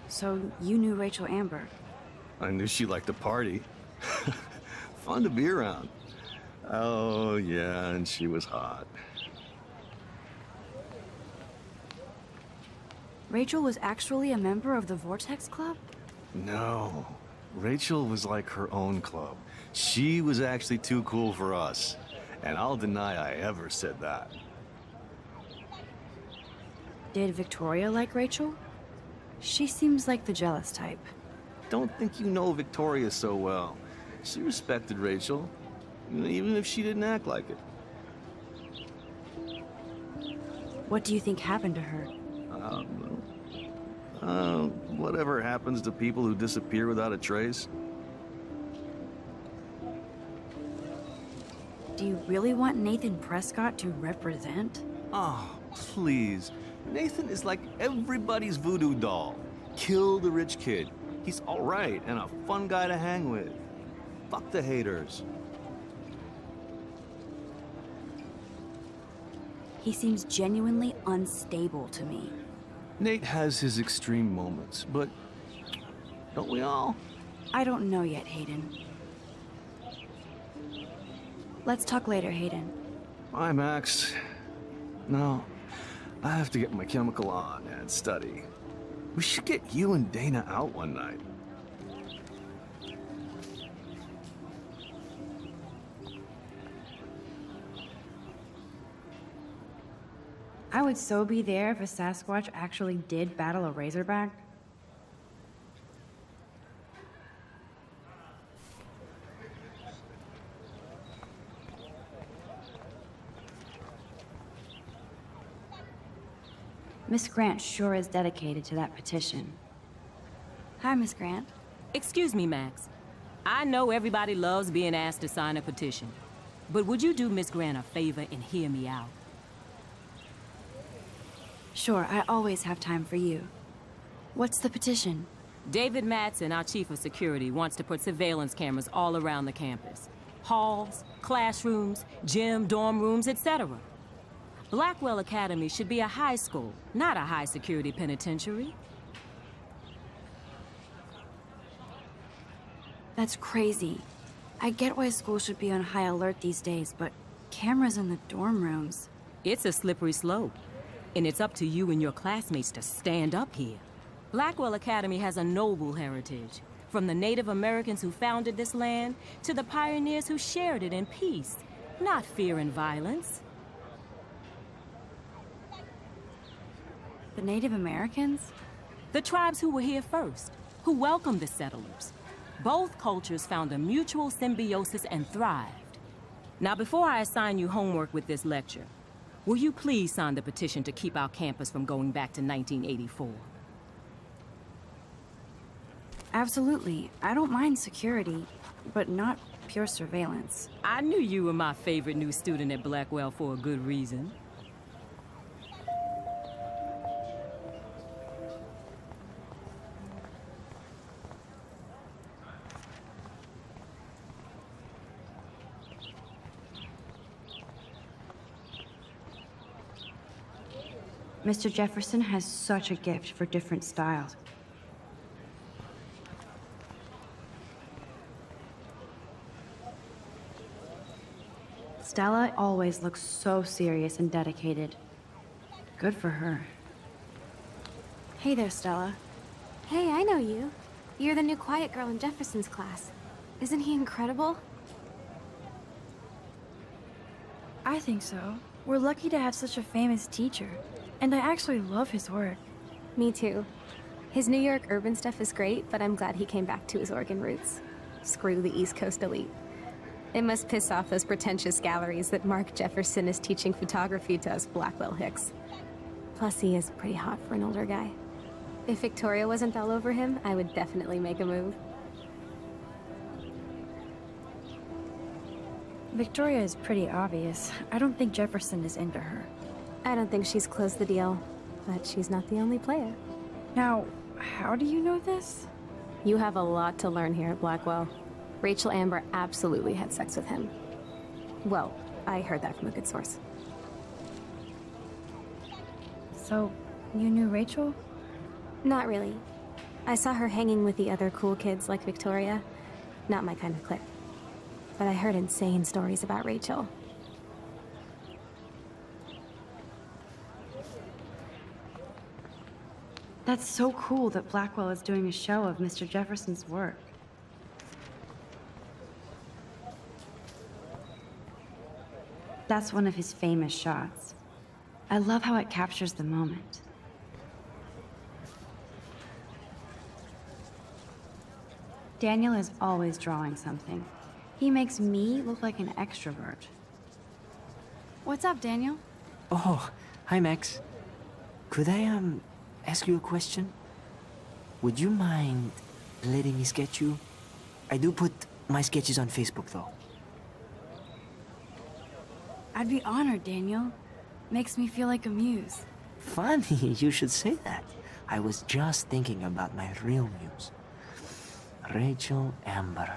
So you knew Rachel Amber? I knew she liked to party. Fun to be around. Oh, yeah, and she was hot. Rachel was actually a member of the Vortex Club? No. Rachel was like her own club. She was actually too cool for us. And I'll deny I ever said that. Did Victoria like Rachel? She seems like the jealous type. Don't think you know Victoria so well. She respected Rachel, even if she didn't act like it. What do you think happened to her? Whatever happens to people who disappear without a trace. Do you really want Nathan Prescott to represent? Oh, please. Nathan is like everybody's voodoo doll. Kill the rich kid. He's all right and a fun guy to hang with. Fuck the haters. He seems genuinely unstable to me. Nate has his extreme moments, but don't we all? I don't know yet, Hayden. Let's talk later, Hayden. Bye, Max. No, I have to get my chemical on and study. We should get you and Dana out one night. I would so be there if a Sasquatch actually did battle a Razorback. Miss Grant sure is dedicated to that petition. Hi, Miss Grant. Excuse me, Max. I know everybody loves being asked to sign a petition, but would you do Miss Grant a favor and hear me out? Sure, I always have time for you. What's the petition? David Madsen, our chief of security, wants to put surveillance cameras all around the campus. Halls, classrooms, gym, dorm rooms, etc. Blackwell Academy should be a high school, not a high-security penitentiary. That's crazy. I get why schools should be on high alert these days, but cameras in the dorm rooms... It's a slippery slope, and it's up to you and your classmates to stand up here. Blackwell Academy has a noble heritage, from the Native Americans who founded this land to the pioneers who shared it in peace, not fear and violence. The Native Americans? The tribes who were here first, who welcomed the settlers. Both cultures found a mutual symbiosis and thrived. Now, before I assign you homework with this lecture, will you please sign the petition to keep our campus from going back to 1984? Absolutely. I don't mind security, but not pure surveillance. I knew you were my favorite new student at Blackwell for a good reason. Mr. Jefferson has such a gift for different styles. Stella always looks so serious and dedicated. Good for her. Hey there, Stella. Hey, I know you. You're the new quiet girl in Jefferson's class. Isn't he incredible? I think so. We're lucky to have such a famous teacher. And I actually love his work. Me too. His New York urban stuff is great, but I'm glad he came back to his Oregon roots. Screw the East Coast elite. It must piss off those pretentious galleries that Mark Jefferson is teaching photography to us Blackwell Hicks. Plus, he is pretty hot for an older guy. If Victoria wasn't all over him, I would definitely make a move. Victoria is pretty obvious. I don't think Jefferson is into her. I don't think she's closed the deal, but she's not the only player. Now, how do you know this? You have a lot to learn here at Blackwell. Rachel Amber absolutely had sex with him. Well, I heard that from a good source. So, you knew Rachel? Not really. I saw her hanging with the other cool kids like Victoria. Not my kind of clique. But I heard insane stories about Rachel. That's so cool that Blackwell is doing a show of Mr. Jefferson's work. That's one of his famous shots. I love how it captures the moment. Daniel is always drawing something. He makes me look like an extrovert. What's up, Daniel? Oh, hi, Max. Could I, ask you a question? Would you mind letting me sketch you? I do put my sketches on Facebook, though. I'd be honored, Daniel. Makes me feel like a muse. Funny, you should say that. I was just thinking about my real muse. Rachel Amber.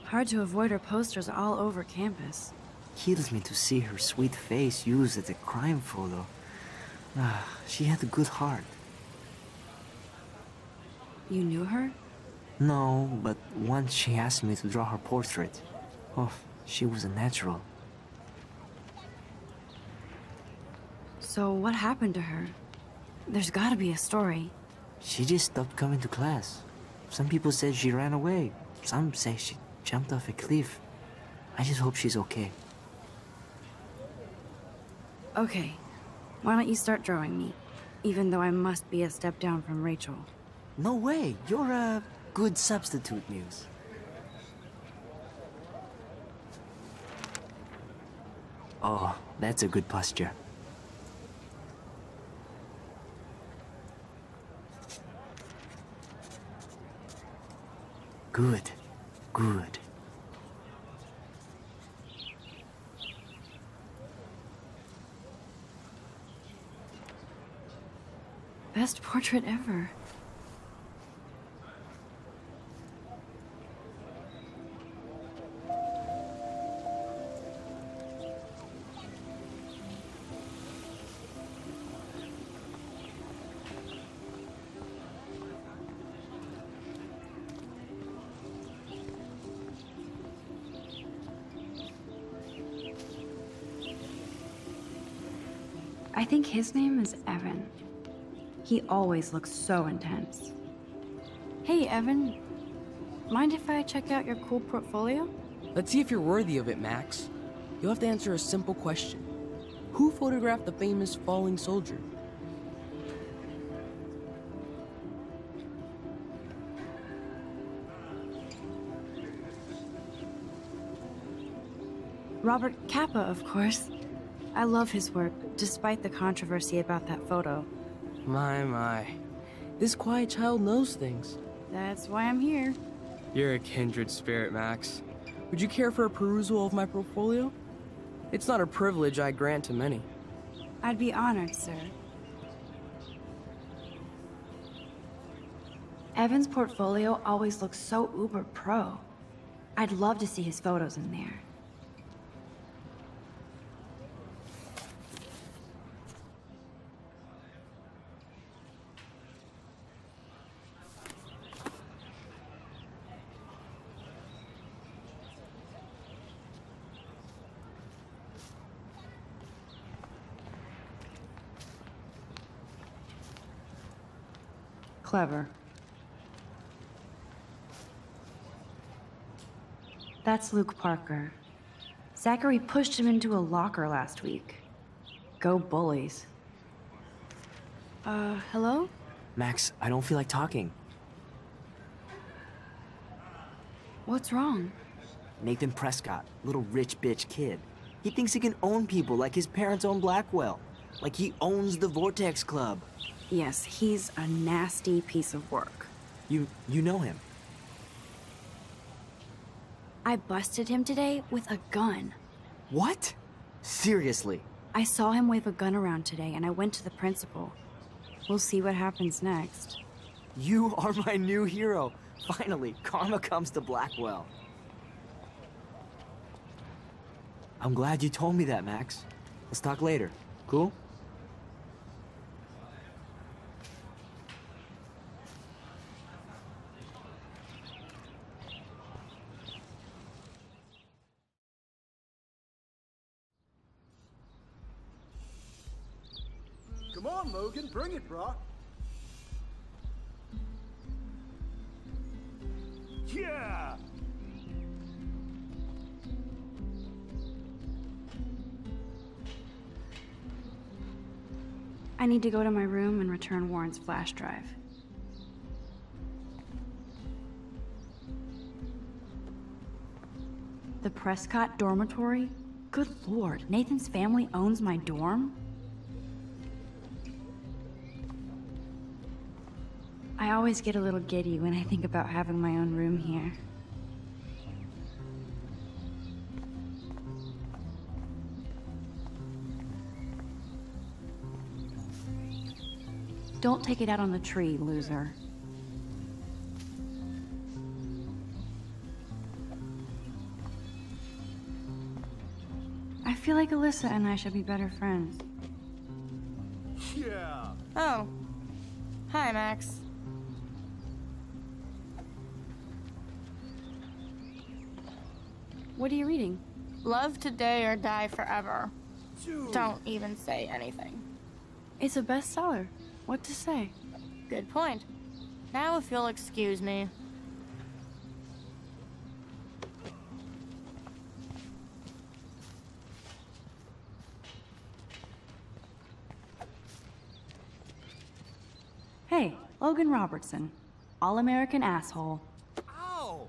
Hard to avoid her posters all over campus. Kills me to see her sweet face used as a crime photo. She had a good heart. You knew her? No, but once she asked me to draw her portrait. Oh, she was a natural. So what happened to her? There's gotta be a story. She just stopped coming to class. Some people said she ran away. Some say she jumped off a cliff. I just hope she's okay. Okay, why don't you start drawing me? Even though I must be a step down from Rachel. No way, you're a good substitute, Muse. Oh, that's a good posture. Good, good. Best portrait ever. I think his name is Evan. He always looks so intense. Hey, Evan. Mind if I check out your cool portfolio? Let's see if you're worthy of it, Max. You'll have to answer a simple question. Who photographed the famous falling soldier? Robert Capa, of course. I love his work, despite the controversy about that photo. My. This quiet child knows things. That's why I'm here. You're a kindred spirit, Max. Would you care for a perusal of my portfolio? It's not a privilege I grant to many. I'd be honored, sir. Evan's portfolio always looks so uber pro. I'd love to see his photos in there. Clever. That's Luke Parker. Zachary pushed him into a locker last week. Go bullies. Hello? Max, I don't feel like talking. What's wrong? Nathan Prescott, little rich bitch kid. He thinks he can own people like his parents own Blackwell. Like he owns the Vortex Club. Yes, he's a nasty piece of work. You know him. I busted him today with a gun. What? Seriously? I saw him wave a gun around today, and I went to the principal. We'll see what happens next. You are my new hero. Finally, karma comes to Blackwell. I'm glad you told me that, Max. Let's talk later. Cool? Come on, Logan, bring it, brah. Yeah! I need to go to my room and return Warren's flash drive. The Prescott dormitory? Good lord, Nathan's family owns my dorm? I always get a little giddy when I think about having my own room here. Don't take it out on the tree, loser. I feel like Alyssa and I should be better friends. Yeah! Oh. Hi, Max. What are you reading? Love today or die forever. Don't even say anything. It's a bestseller. What to say? Good point. Now if you'll excuse me. Hey, Logan Robertson. All-American asshole. Ow!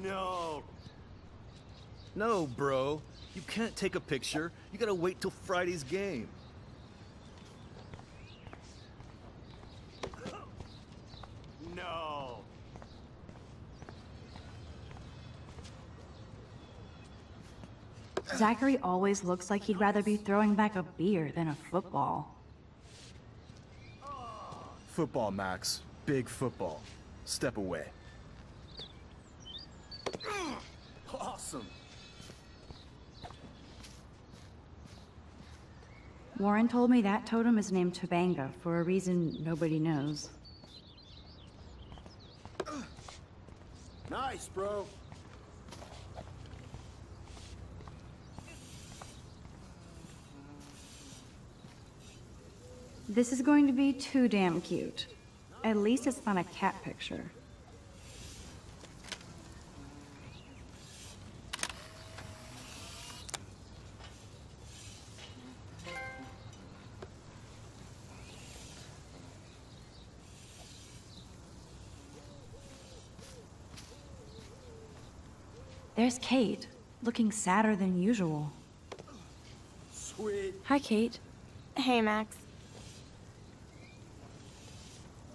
No. No, bro. You can't take a picture. You gotta wait till Friday's game. No. Zachary always looks like he'd rather be throwing back a beer than a football. Football, Max. Big football. Step away. Awesome. Warren told me that totem is named Tobanga for a reason nobody knows. Nice, bro. This is going to be too damn cute. At least it's not a cat picture. There's Kate, looking sadder than usual. Sweet. Hi, Kate. Hey, Max.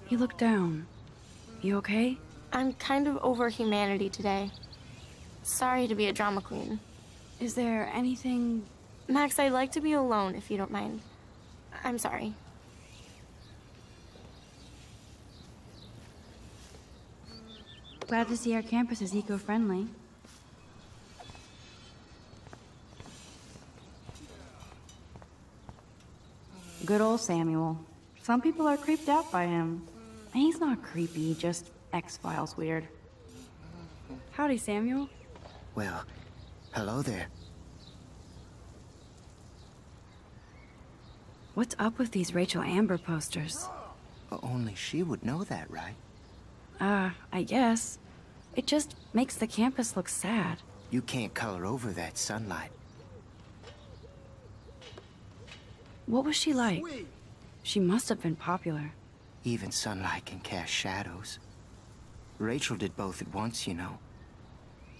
You look down. You okay? I'm kind of over humanity today. Sorry to be a drama queen. Is there anything... Max, I'd like to be alone if you don't mind. I'm sorry. Glad to see our campus is eco-friendly. Good old Samuel. Some people are creeped out by him. And he's not creepy, just X-Files weird. Howdy, Samuel. Well, hello there. What's up with these Rachel Amber posters? Only she would know that, right? I guess. It just makes the campus look sad. You can't color over that sunlight. What was she like? She must have been popular. Even sunlight can cast shadows. Rachel did both at once, you know.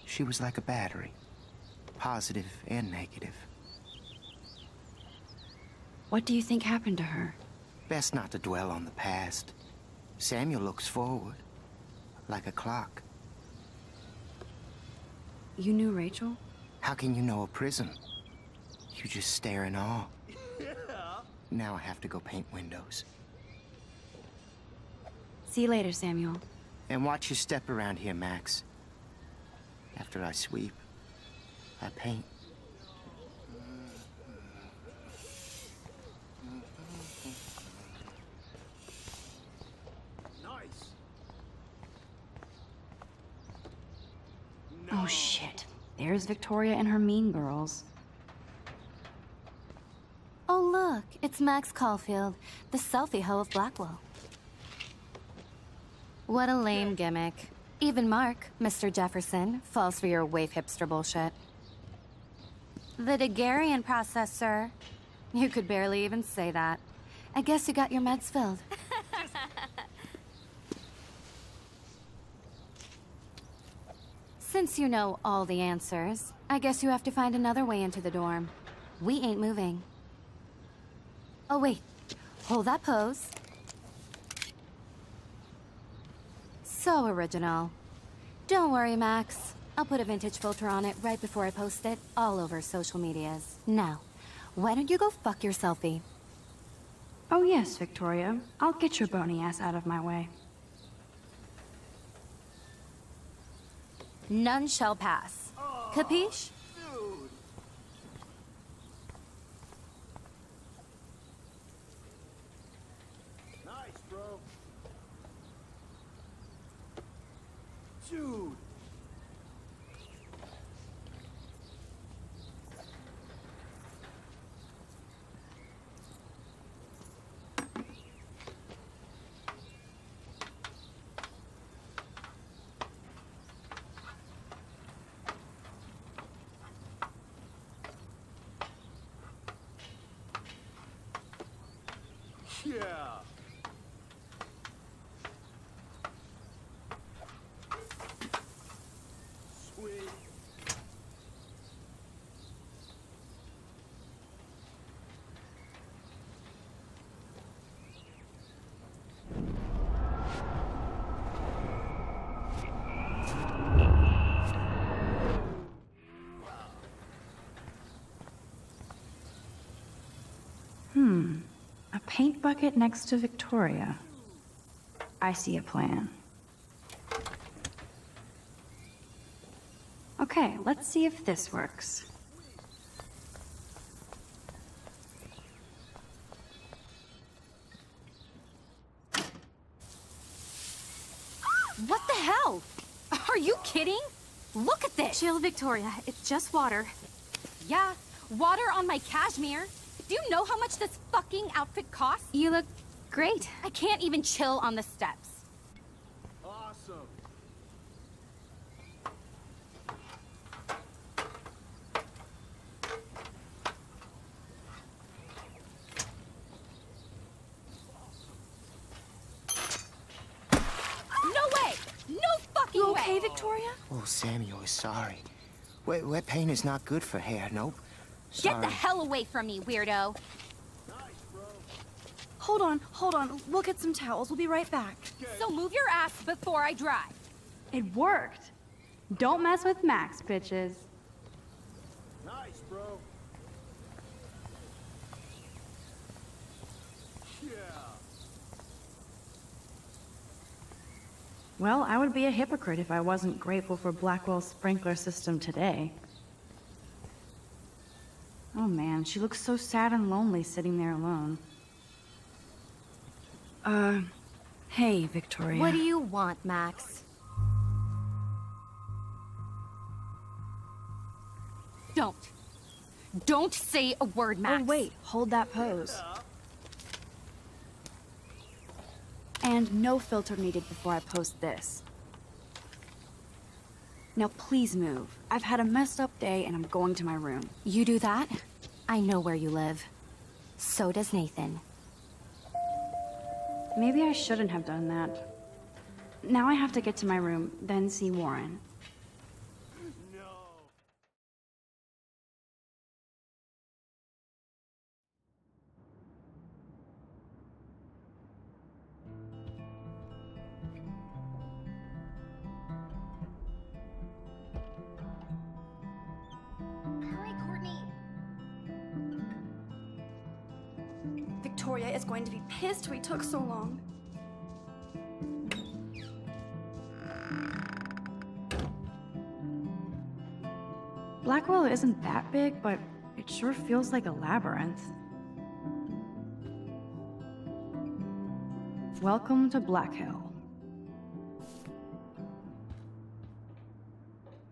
She was like a battery. Positive and negative. What do you think happened to her? Best not to dwell on the past. Samuel looks forward. Like a clock. You knew Rachel? How can you know a prism? You just stare in awe. Now I have to go paint windows. See you later, Samuel. And watch your step around here, Max. After I sweep, I paint. Nice. Oh shit. There's Victoria and her mean girls. Oh look, it's Max Caulfield, the selfie hoe of Blackwell. What a lame gimmick. Even Mark, Mr. Jefferson, falls for your waif hipster bullshit. The Daguerrean process, sir. You could barely even say that. I guess you got your meds filled. Since you know all the answers, I guess you have to find another way into the dorm. We ain't moving. Oh wait, hold that pose. So original. Don't worry, Max. I'll put a vintage filter on it right before I post it all over social medias. Now, why don't you go fuck your selfie? Oh yes, Victoria. I'll get your bony ass out of my way. None shall pass. Capiche? Nice, bro. Dude. Yeah. Sweet. A paint bucket next to Victoria. I see a plan. Okay, let's see if this works. What the hell? Are you kidding? Look at this! Chill, Victoria. It's just water. Yeah, water on my cashmere. Do you know how much this fucking outfit costs? You look great. I can't even chill on the steps. Awesome. No way! No fucking You way! okay, Victoria? Oh, Samuel is sorry. Wet paint is not good for hair, nope. Get Sorry. the hell away from me, weirdo! Hold on. We'll get some towels. We'll be right back. So move your ass before I drive. It worked. Don't mess with Max, bitches. Nice, bro. Yeah. Well, I would be a hypocrite if I wasn't grateful for Blackwell's sprinkler system today. Oh man, she looks so sad and lonely sitting there alone. Hey, Victoria. What do you want, Max? Don't say a word, Max. Oh wait, hold that pose. And no filter needed before I post this. Now please move. I've had a messed up day and I'm going to my room. You do that? I know where you live. So does Nathan. Maybe I shouldn't have done that. Now I have to get to my room, then see Warren. Hurry, Courtney. Victoria is going to be pissed we took so long. Blackwell isn't that big, but it sure feels like a labyrinth. Welcome to Black Hill.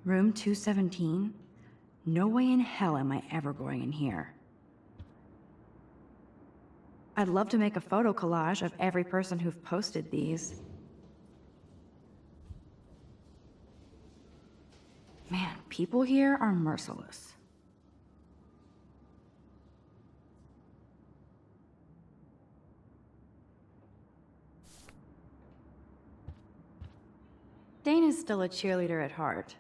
Room 217? No way in hell am I ever going in here. I'd love to make a photo collage of every person who've posted these. Man, people here are merciless. Dana's still a cheerleader at heart.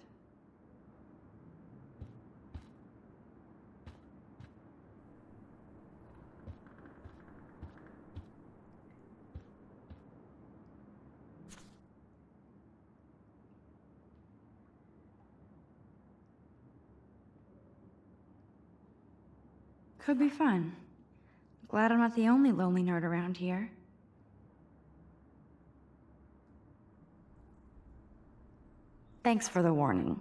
Could be fun. Glad I'm not the only lonely nerd around here. Thanks for the warning.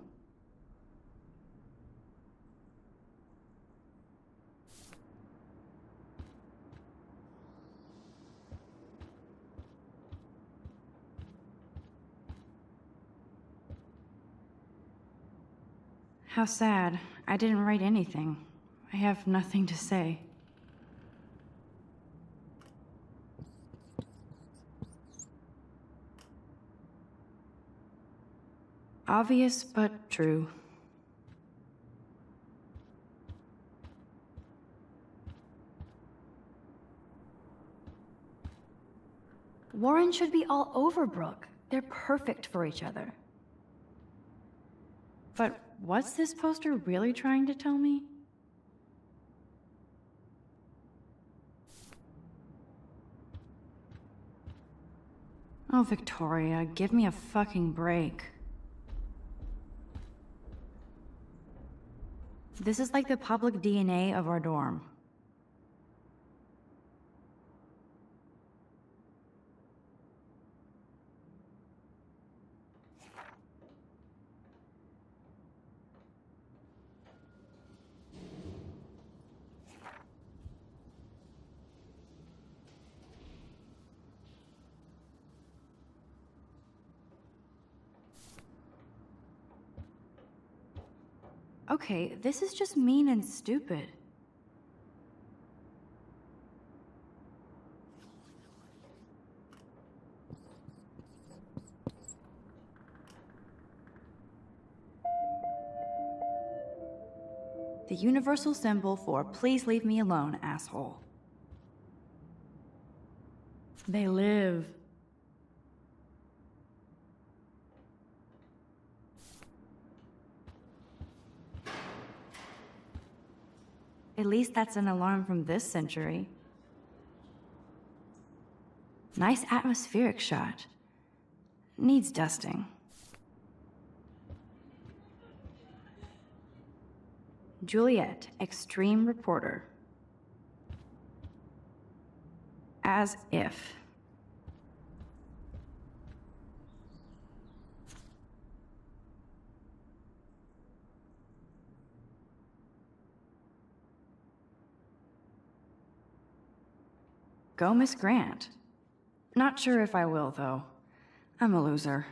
How sad. I didn't write anything. I have nothing to say. Obvious, but true. Warren should be all over Brooke. They're perfect for each other. But what's this poster really trying to tell me? Oh, Victoria, give me a fucking break. This is like the public DNA of our dorm. Okay, this is just mean and stupid. The universal symbol for please leave me alone, asshole. They live. At least that's an alarm from this century. Nice atmospheric shot. Needs dusting. Juliet, extreme reporter. As if. Go, Miss Grant. Not sure if I will, though. I'm a loser.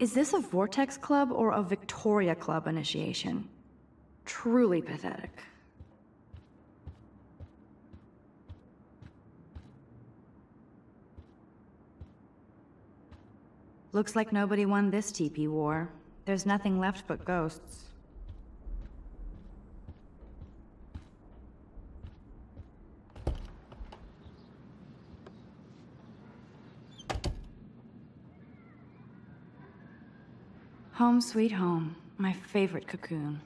Is this a Vortex Club or a Victoria Club initiation? Truly pathetic. Looks like nobody won this TP war. There's nothing left but ghosts. Home sweet home, my favorite cocoon.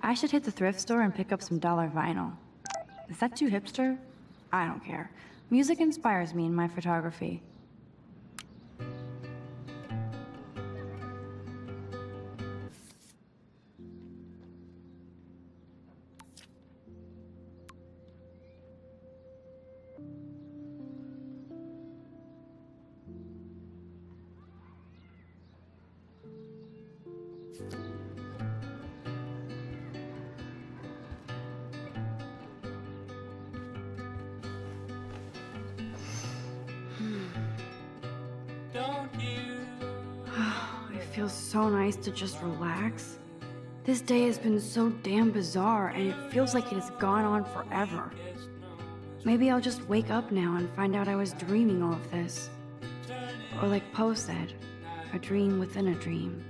I should hit the thrift store and pick up some dollar vinyl. Is that too hipster? I don't care. Music inspires me in my photography. It feels so nice to just relax. This day has been so damn bizarre, and it feels like it has gone on forever. Maybe I'll just wake up now and find out I was dreaming all of this. Or like Poe said, a dream within a dream.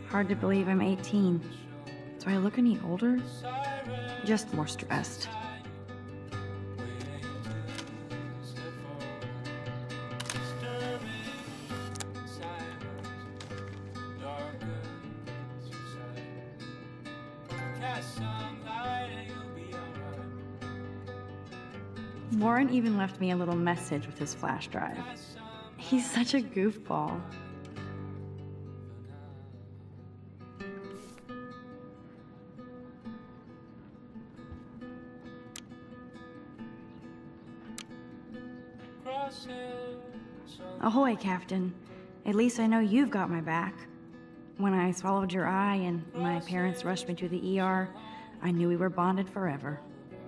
Hard to believe I'm 18. Do I look any older? Just more stressed. Warren even left me a little message with his flash drive. He's such a goofball. Ahoy, Captain. At least I know you've got my back. When I swallowed your eye and my parents rushed me to the ER, I knew we were bonded forever.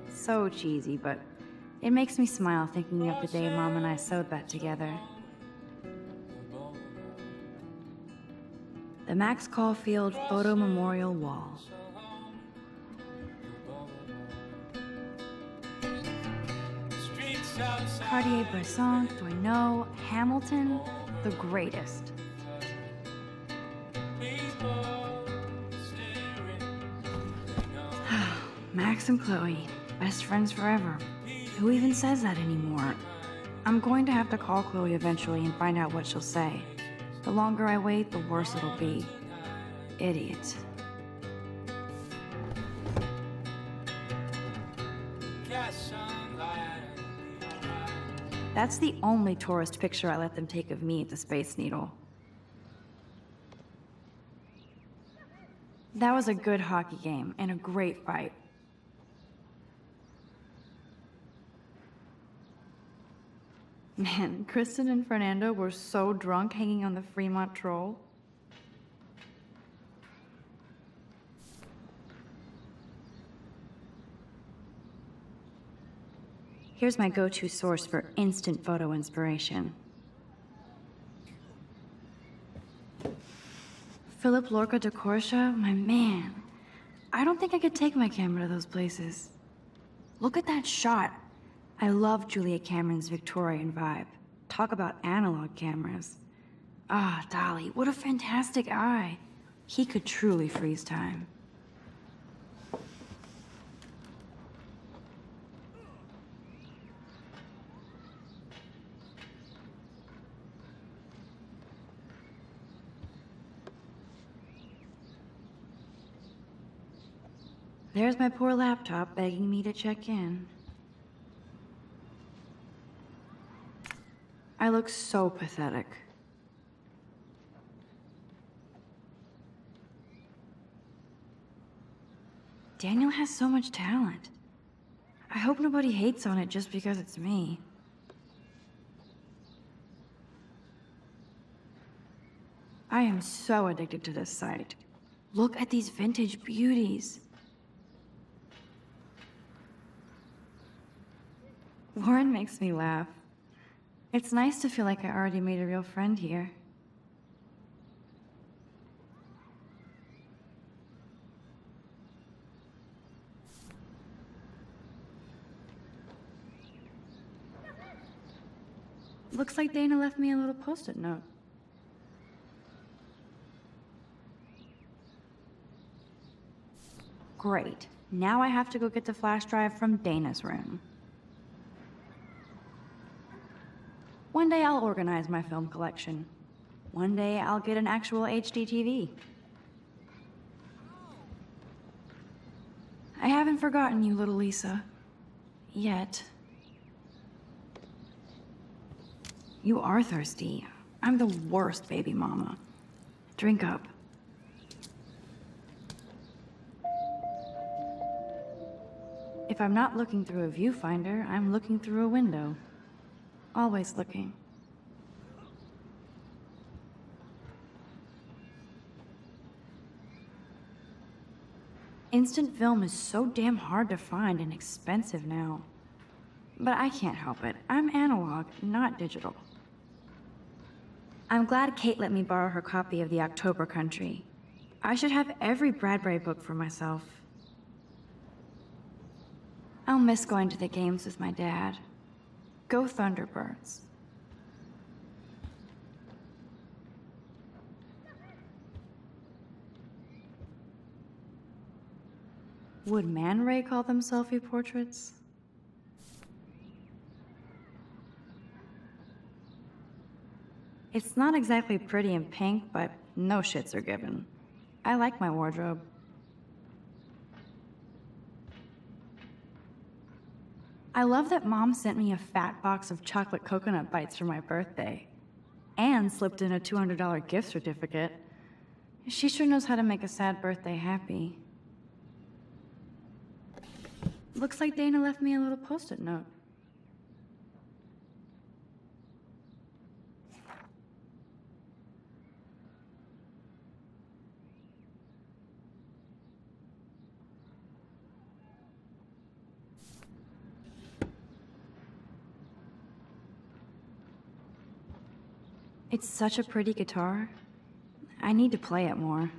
So cheesy, but it makes me smile thinking of the day Mom and I sewed that together. The Max Caulfield Photo Memorial Wall. Cartier-Bresson, do I know? Hamilton, the greatest. Max and Chloe, best friends forever. Who even says that anymore? I'm going to have to call Chloe eventually and find out what she'll say. The longer I wait, the worse it'll be. Idiot. That's the only tourist picture I let them take of me at the Space Needle. That was a good hockey game and a great fight. Man, Kristen and Fernando were so drunk hanging on the Fremont Troll. Here's my go-to source for instant photo inspiration. Philip Lorca de Corsia, my man. I don't think I could take my camera to those places. Look at that shot. I love Julia Cameron's Victorian vibe. Talk about analog cameras. Ah, Dolly, what a fantastic eye. He could truly freeze time. There's my poor laptop begging me to check in. I look so pathetic. Daniel has so much talent. I hope nobody hates on it just because it's me. I am so addicted to this site. Look at these vintage beauties. Lauren makes me laugh. It's nice to feel like I already made a real friend here. Looks like Dana left me a little post-it note. Great. Now I have to go get the flash drive from Dana's room. One day I'll organize my film collection. One day I'll get an actual HD TV. I haven't forgotten you, little Lisa. Yet. You are thirsty. I'm the worst baby mama. Drink up. If I'm not looking through a viewfinder, I'm looking through a window. Always looking. Instant film is so damn hard to find and expensive now. But I can't help it. I'm analog, not digital. I'm glad Kate let me borrow her copy of The October Country. I should have every Bradbury book for myself. I'll miss going to the games with my dad. Go Thunderbirds. Would Man Ray call them selfie portraits? It's not exactly pretty and pink, but no shits are given. I like my wardrobe. I love that Mom sent me a fat box of chocolate coconut bites for my birthday, and slipped in a $200 gift certificate. She sure knows how to make a sad birthday happy. Looks like Dana left me a little post-it note. It's such a pretty guitar. I need to play it more.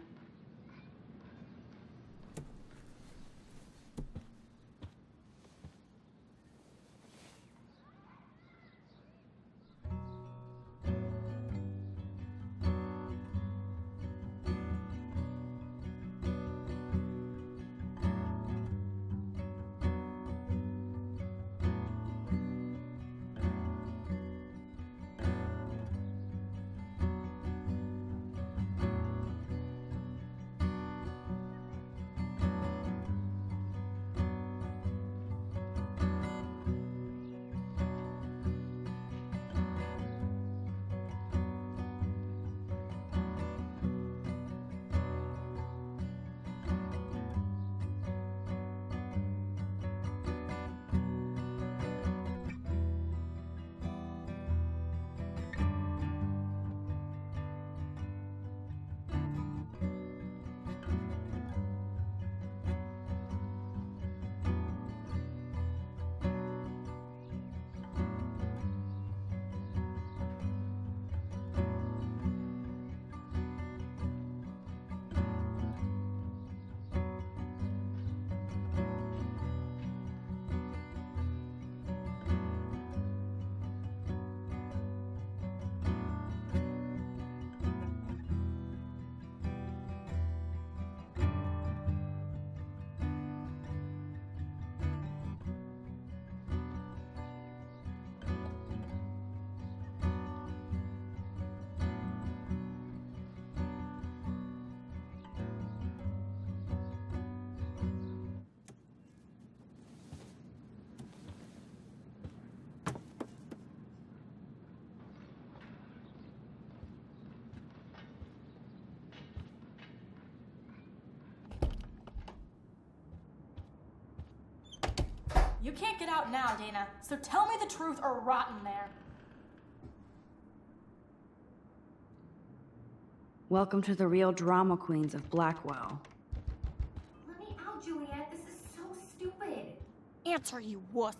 You can't get out now, Dana, so tell me the truth or rot in there. Welcome to the real drama queens of Blackwell. Let me out, Juliet. This is so stupid. Answer, you wuss.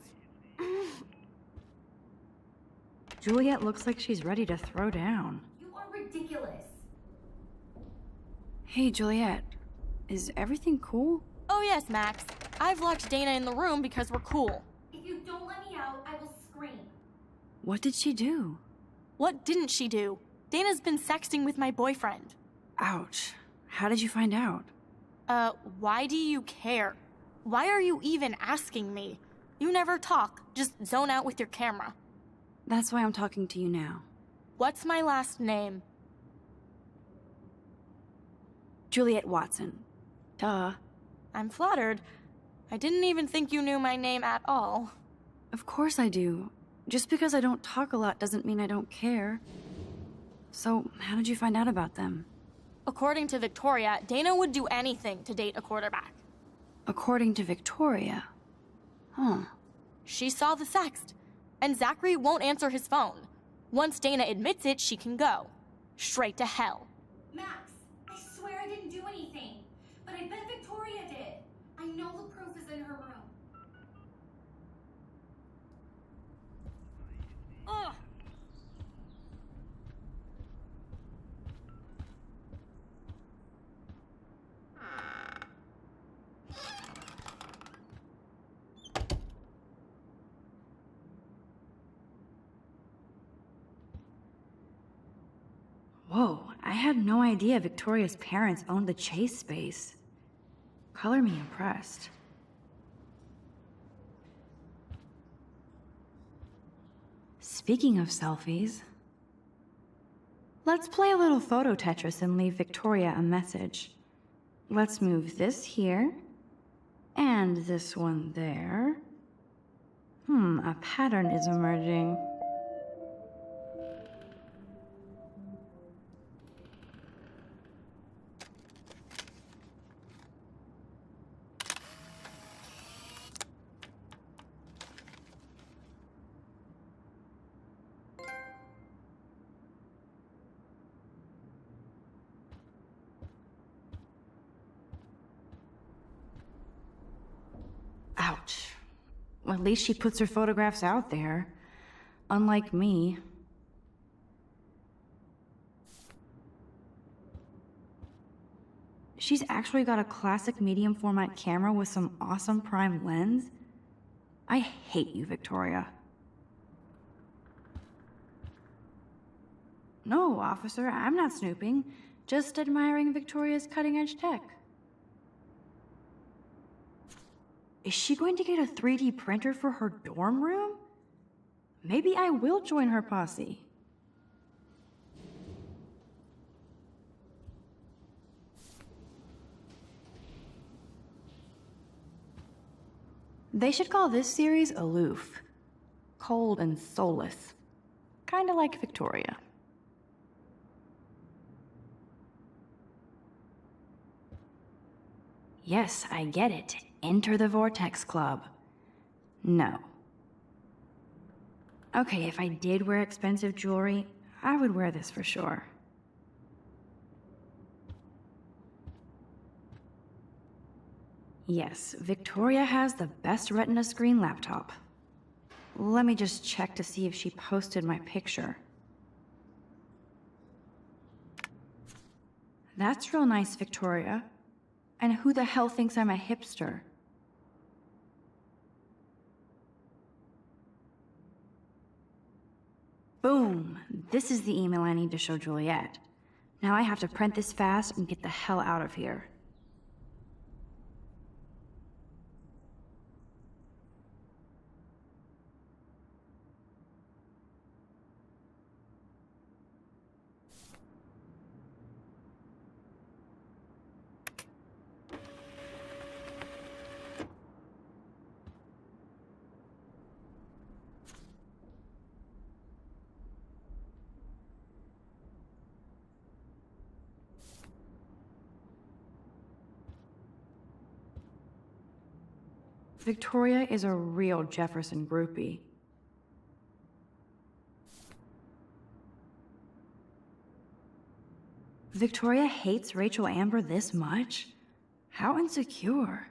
Juliet looks like she's ready to throw down. You are ridiculous. Hey, Juliet. Is everything cool? Oh yes, Max. I've locked Dana in the room because we're cool. If you don't let me out, I will scream. What did she do? What didn't she do? Dana's been sexting with my boyfriend. Ouch. How did you find out? Why do you care? Why are you even asking me? You never talk, just zone out with your camera. That's why I'm talking to you now. What's my last name? Juliet Watson. Duh. I'm flattered. I didn't even think you knew my name at all. Of course I do. Just because I don't talk a lot doesn't mean I don't care. So, how did you find out about them? According to Victoria, Dana would do anything to date a quarterback. According to Victoria? Huh. She saw the sext, and Zachary won't answer his phone. Once Dana admits it, she can go. Straight to hell. Max, I swear I didn't do anything. But I bet Victoria did. I know the proof is in her room. Ugh! Whoa, I had no idea Victoria's parents owned the Chase space. Color me impressed. Speaking of selfies, let's play a little photo Tetris and leave Victoria a message. Let's move this here, and this one there. A pattern is emerging. Ouch. Well, at least she puts her photographs out there. Unlike me. She's actually got a classic medium format camera with some awesome prime lens. I hate you, Victoria. No, officer, I'm not snooping. Just admiring Victoria's cutting-edge tech. Is she going to get a 3D printer for her dorm room? Maybe I will join her posse. They should call this series Aloof. Cold and soulless. Kinda like Victoria. Yes, I get it. Enter the Vortex Club. No. Okay, if I did wear expensive jewelry, I would wear this for sure. Yes, Victoria has the best Retina screen laptop. Let me just check to see if she posted my picture. That's real nice, Victoria. And who the hell thinks I'm a hipster? Boom! This is the email I need to show Juliet. Now I have to print this fast and get the hell out of here. Victoria is a real Jefferson groupie. Victoria hates Rachel Amber this much? How insecure.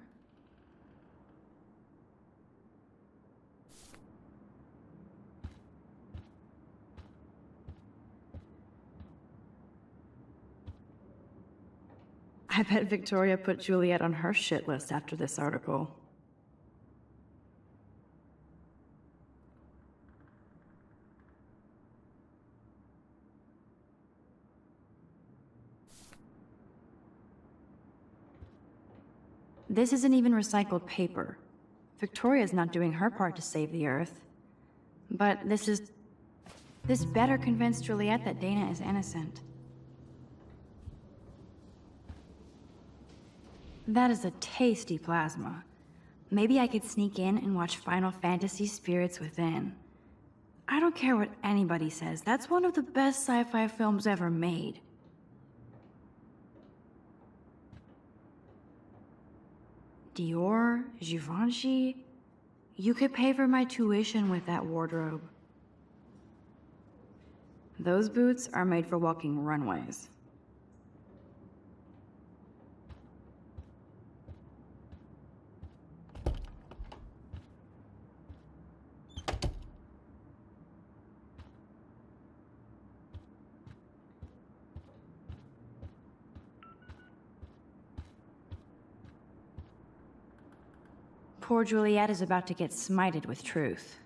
I bet Victoria put Juliet on her shit list after this article. This isn't even recycled paper. Victoria's not doing her part to save the Earth. But this better convince Juliet that Dana is innocent. That is a tasty plasma. Maybe I could sneak in and watch Final Fantasy Spirits Within. I don't care what anybody says, that's one of the best sci-fi films ever made. Dior, Givenchy, you could pay for my tuition with that wardrobe. Those boots are made for walking runways. Poor Juliet is about to get smited with truth.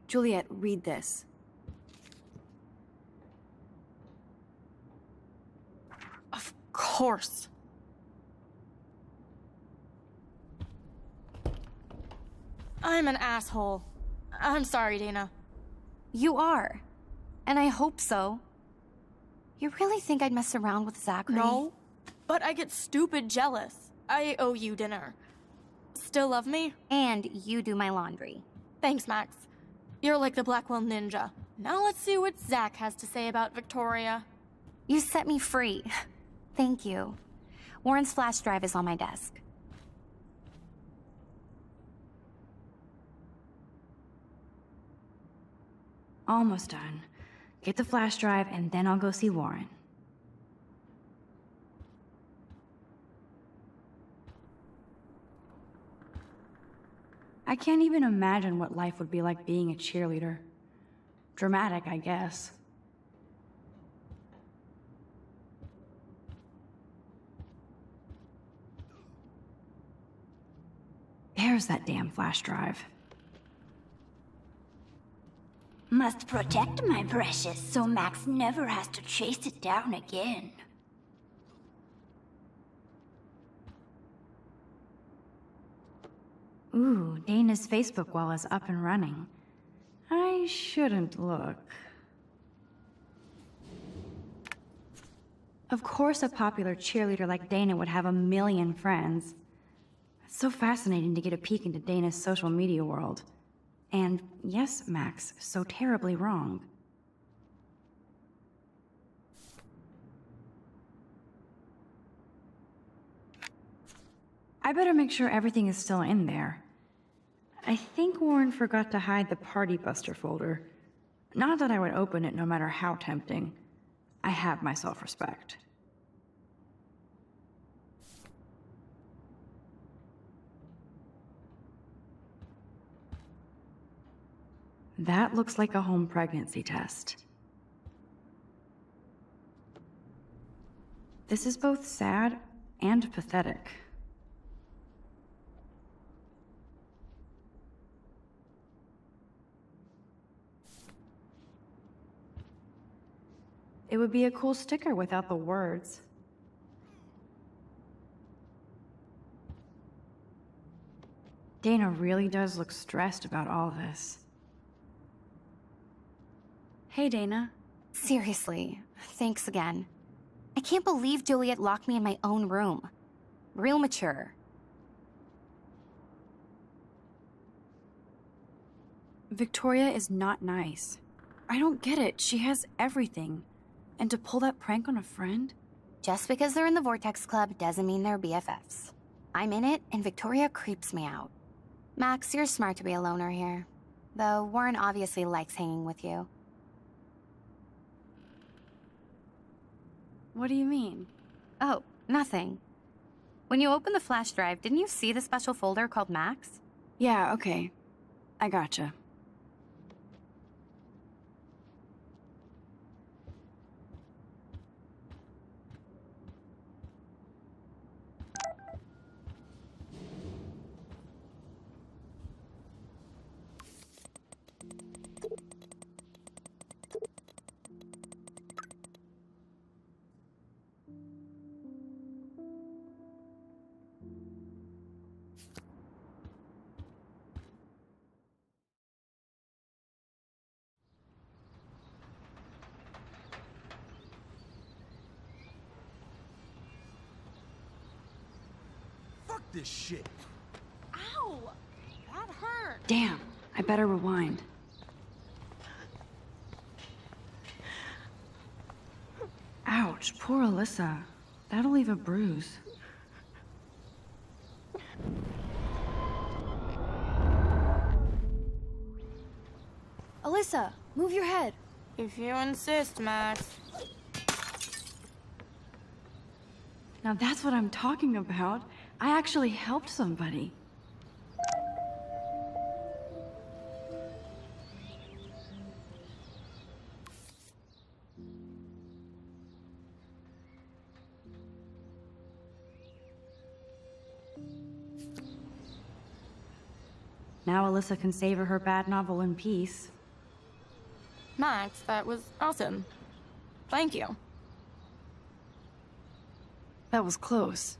Juliet, read this. Of course. I'm an asshole. I'm sorry, Dana. You are. And I hope so. You really think I'd mess around with Zachary? No, but I get stupid jealous. I owe you dinner. Still love me? And you do my laundry. Thanks, Max. You're like the Blackwell Ninja. Now let's see what Zach has to say about Victoria. You set me free. Thank you. Warren's flash drive is on my desk. Almost done. Get the flash drive and then I'll go see Warren. I can't even imagine what life would be like being a cheerleader. Dramatic, I guess. There's that damn flash drive. Must protect my precious so Max never has to chase it down again. Ooh, Dana's Facebook wall is up and running. I shouldn't look. Of course a popular cheerleader like Dana would have a million friends. It's so fascinating to get a peek into Dana's social media world. And yes, Max, so terribly wrong. I better make sure everything is still in there. I think Warren forgot to hide the Party Buster folder. Not that I would open it no matter how tempting. I have my self-respect. That looks like a home pregnancy test. This is both sad and pathetic. It would be a cool sticker without the words. Dana really does look stressed about all this. Hey, Dana. Seriously, thanks again. I can't believe Juliet locked me in my own room. Real mature. Victoria is not nice. I don't get it. She has everything. And to pull that prank on a friend? Just because they're in the Vortex Club doesn't mean they're BFFs. I'm in it, and Victoria creeps me out. Max, you're smart to be a loner here. Though Warren obviously likes hanging with you. What do you mean? Oh, nothing. When you opened the flash drive, didn't you see the special folder called Max? Yeah, okay. I gotcha. Fuck this shit. Ow! That hurt. Damn, I better rewind. Ouch, poor Alyssa. That'll leave a bruise. Alyssa, move your head. If you insist, Max. Now that's what I'm talking about. I actually helped somebody. Now Alyssa can savor her bad novel in peace. Max, that was awesome. Thank you. That was close.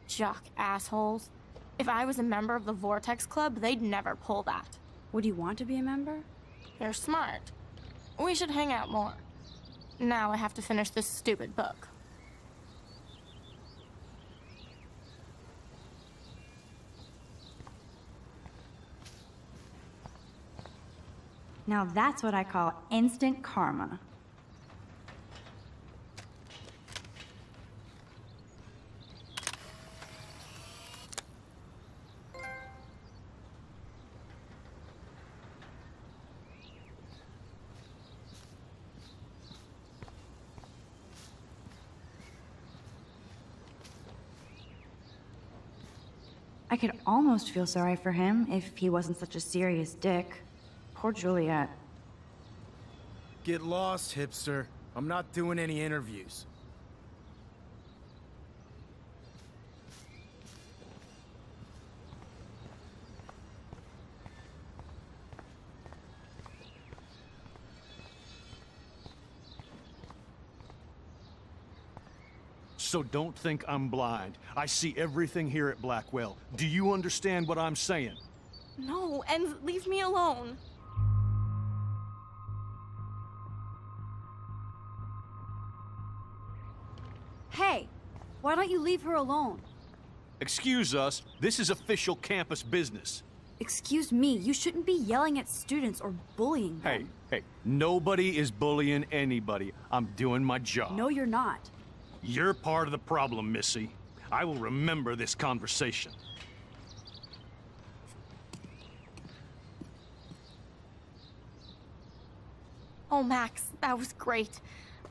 Jock assholes. If I was a member of the Vortex Club, they'd never pull that. Would you want to be a member? You're smart. We should hang out more. Now I have to finish this stupid book. Now that's what I call instant karma. I could almost feel sorry for him if he wasn't such a serious dick. Poor Juliet. Get lost, hipster. I'm not doing any interviews. So don't think I'm blind. I see everything here at Blackwell. Do you understand what I'm saying? No, and leave me alone. Hey, why don't you leave her alone? Excuse us, this is official campus business. Excuse me, you shouldn't be yelling at students or bullying them. Hey, nobody is bullying anybody. I'm doing my job. No, you're not. You're part of the problem, Missy. I will remember this conversation. Oh, Max, that was great.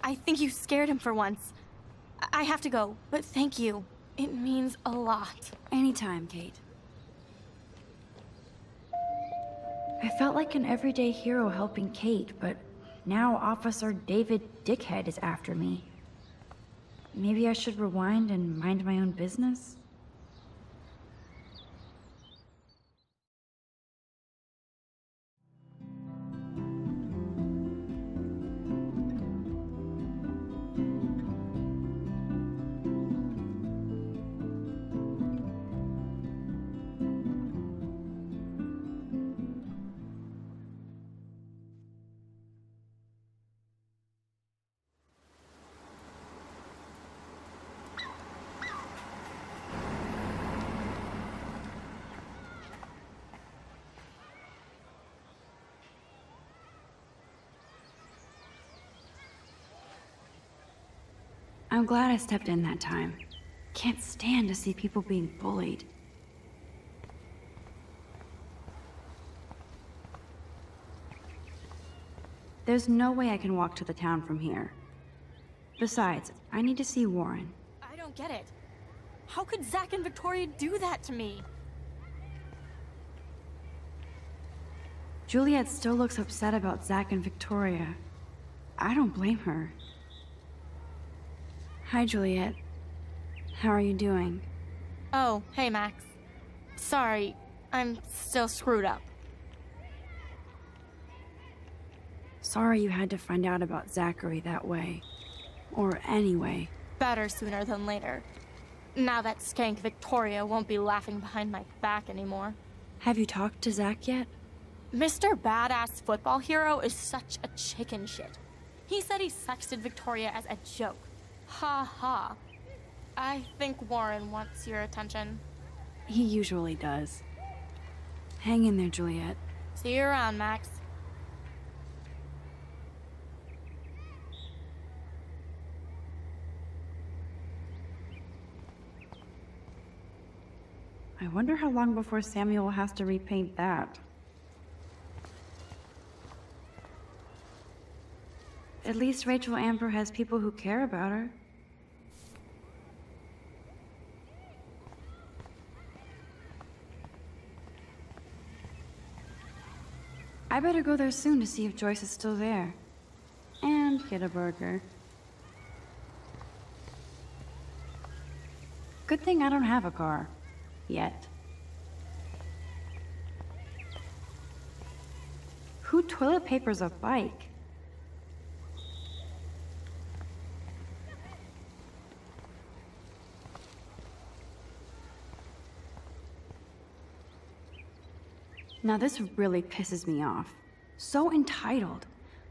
I think you scared him for once. I have to go, but thank you. It means a lot. Anytime, Kate. I felt like an everyday hero helping Kate, but now Officer David Dickhead is after me. Maybe I should rewind and mind my own business? I'm glad I stepped in that time. Can't stand to see people being bullied. There's no way I can walk to the town from here. Besides, I need to see Warren. I don't get it. How could Zach and Victoria do that to me? Juliet still looks upset about Zach and Victoria. I don't blame her. Hi, Juliet. How are you doing? Oh, hey, Max. Sorry, I'm still screwed up. Sorry you had to find out about Zachary that way. Or anyway. Better sooner than later. Now that skank Victoria won't be laughing behind my back anymore. Have you talked to Zach yet? Mr. Badass Football Hero is such a chicken shit. He said he sexted Victoria as a joke. Ha ha. I think Warren wants your attention. He usually does. Hang in there, Juliet. See you around, Max. I wonder how long before Samuel has to repaint that. At least Rachel Amber has people who care about her. I better go there soon to see if Joyce is still there. And get a burger. Good thing I don't have a car. Yet. Who toilet papers a bike? Now this really pisses me off. So entitled.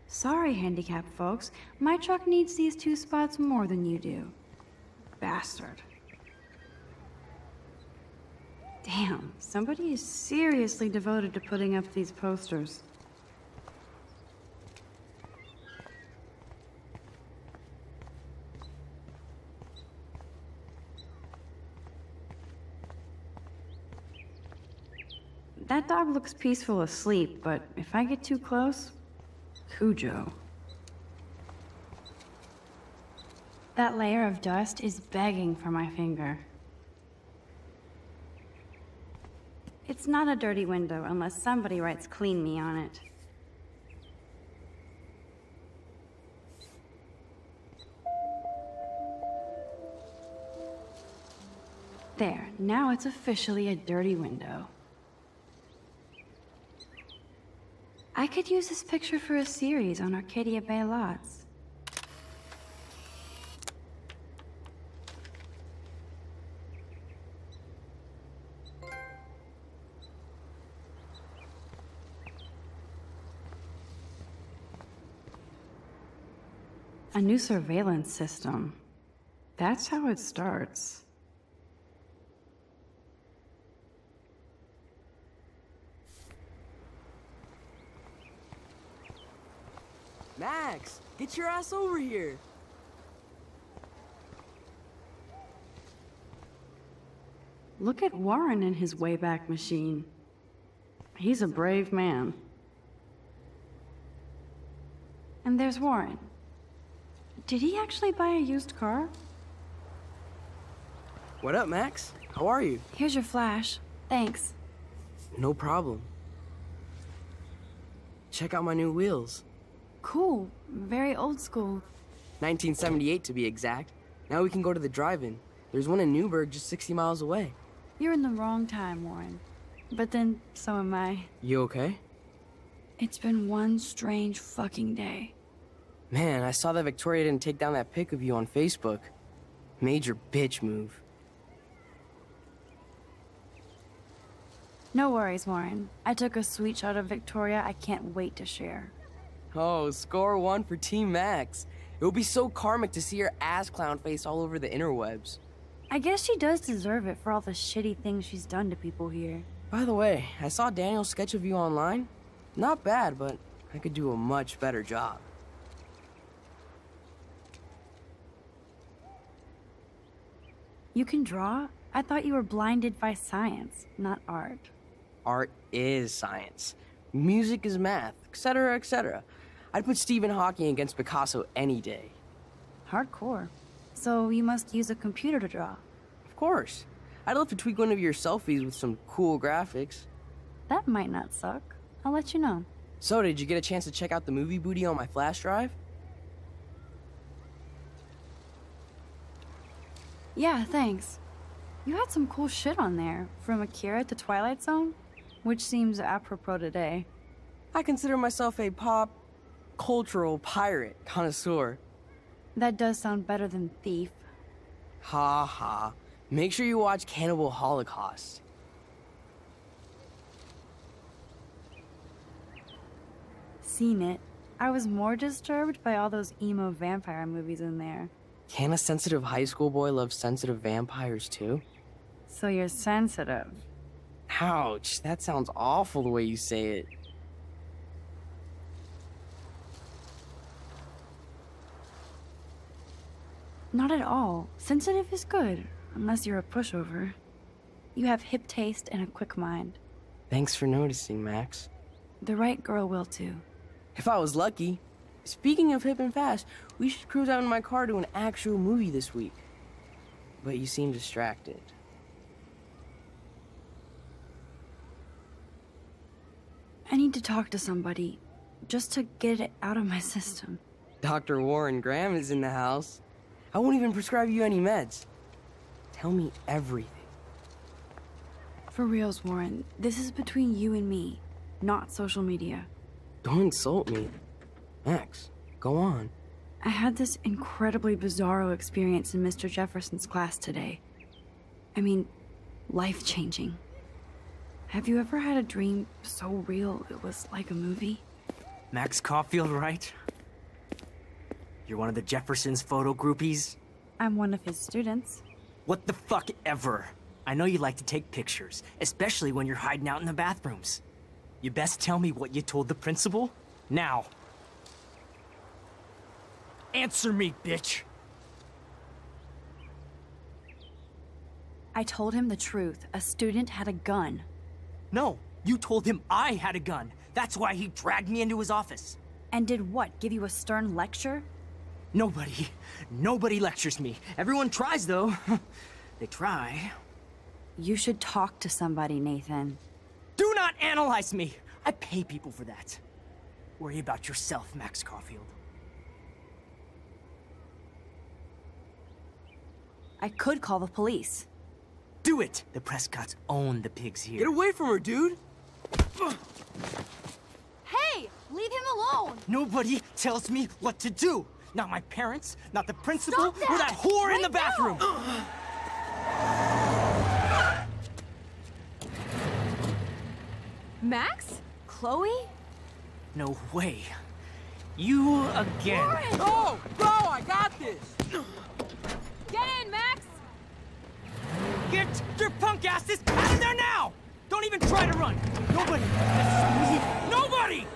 Sorry, handicapped folks. My truck needs these 2 spots more than you do. Bastard. Damn, somebody is seriously devoted to putting up these posters. That dog looks peaceful asleep, but if I get too close, Cujo. That layer of dust is begging for my finger. It's not a dirty window unless somebody writes "clean me" on it. There, now it's officially a dirty window. I could use this picture for a series on Arcadia Bay lots. A new surveillance system. That's how it starts. Max, get your ass over here. Look at Warren in his Wayback Machine. He's a brave man. And there's Warren. Did he actually buy a used car? What up, Max? How are you? Here's your flash. Thanks. No problem. Check out my new wheels. Cool. Very old school. 1978 to be exact. Now we can go to the drive-in. There's one in Newburgh just 60 miles away. You're in the wrong time, Warren. But then, so am I. You okay? It's been one strange fucking day. Man, I saw that Victoria didn't take down that pic of you on Facebook. Major bitch move. No worries, Warren. I took a sweet shot of Victoria I can't wait to share. Oh, score 1 for Team Max. It would be so karmic to see her ass clown face all over the interwebs. I guess she does deserve it for all the shitty things she's done to people here. By the way, I saw Daniel's sketch of you online. Not bad, but I could do a much better job. You can draw? I thought you were blinded by science, not art. Art is science. Music is math, etc., etc. I'd put Stephen Hawking against Picasso any day. Hardcore. So you must use a computer to draw. Of course. I'd love to tweak one of your selfies with some cool graphics. That might not suck. I'll let you know. So, did you get a chance to check out the movie booty on my flash drive? Yeah, thanks. You had some cool shit on there, from Akira to Twilight Zone, which seems apropos today. I consider myself a pop cultural pirate connoisseur. That does sound better than thief. Ha ha. Make sure you watch Cannibal Holocaust. Seen it. I was more disturbed by all those emo vampire movies in there. Can a sensitive high school boy love sensitive vampires too? So you're sensitive. Ouch, that sounds awful the way you say it. Not at all. Sensitive is good, unless you're a pushover. You have hip taste and a quick mind. Thanks for noticing, Max. The right girl will too. If I was lucky. Speaking of hip and fast, we should cruise out in my car to an actual movie this week. But you seem distracted. I need to talk to somebody, just to get it out of my system. Dr. Warren Graham is in the house. I won't even prescribe you any meds. Tell me everything. For reals, Warren, this is between you and me, not social media. Don't insult me. Max, go on. I had this incredibly bizarro experience in Mr. Jefferson's class today. I mean, life-changing. Have you ever had a dream so real it was like a movie? Max Caulfield, right? You're one of the Jefferson's photo groupies? I'm one of his students. What the fuck ever? I know you like to take pictures, especially when you're hiding out in the bathrooms. You best tell me what you told the principal, now. Answer me, bitch! I told him the truth. A student had a gun. No, you told him I had a gun. That's why he dragged me into his office. And did what, give you a stern lecture? Nobody lectures me. Everyone tries, though. They try. You should talk to somebody, Nathan. Do not analyze me! I pay people for that. Worry about yourself, Max Caulfield. I could call the police. Do it! The Prescotts own the pigs here. Get away from her, dude! Hey! Leave him alone! Nobody tells me what to do! Not my parents, not the principal, Stop that! or that whore Right in the bathroom! Max? Chloe? No way. You again. Warren! Oh, bro, I got this! Get in, Max! Get your punk asses out of there now! Don't even try to run! Nobody! Nobody!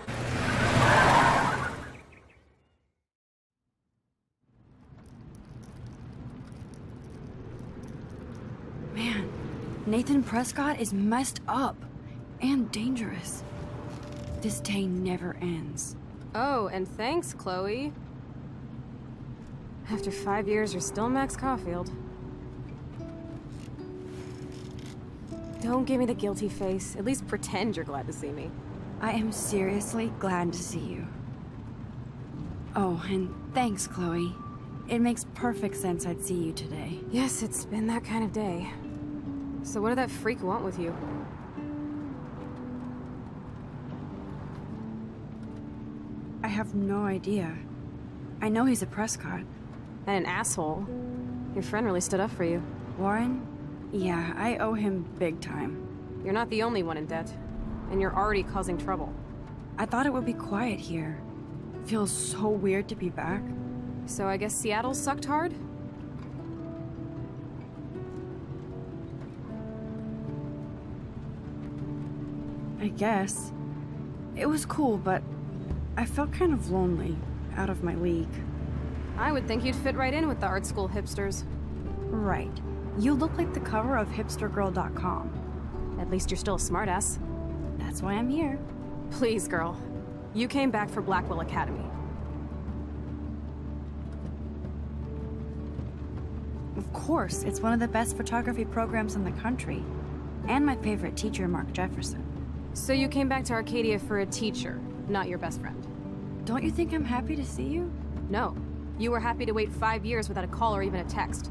Man, Nathan Prescott is messed up. And dangerous. This day never ends. Oh, and thanks, Chloe. After 5 years, you're still Max Caulfield. Don't give me the guilty face. At least pretend you're glad to see me. I am seriously glad to see you. Oh, and thanks, Chloe. It makes perfect sense I'd see you today. Yes, it's been that kind of day. So what did that freak want with you? I have no idea. I know he's a Prescott. And an asshole. Your friend really stood up for you. Warren? Yeah, I owe him big time. You're not the only one in debt. And you're already causing trouble. I thought it would be quiet here. Feels so weird to be back. So I guess Seattle sucked hard? I guess. It was cool, but I felt kind of lonely, out of my league. I would think you'd fit right in with the art school hipsters. Right. You look like the cover of hipstergirl.com. At least you're still a smartass. That's why I'm here. Please, girl. You came back for Blackwell Academy. Of course, it's one of the best photography programs in the country. And my favorite teacher, Mark Jefferson. So you came back to Arcadia for a teacher, not your best friend. Don't you think I'm happy to see you? No. You were happy to wait 5 years without a call or even a text.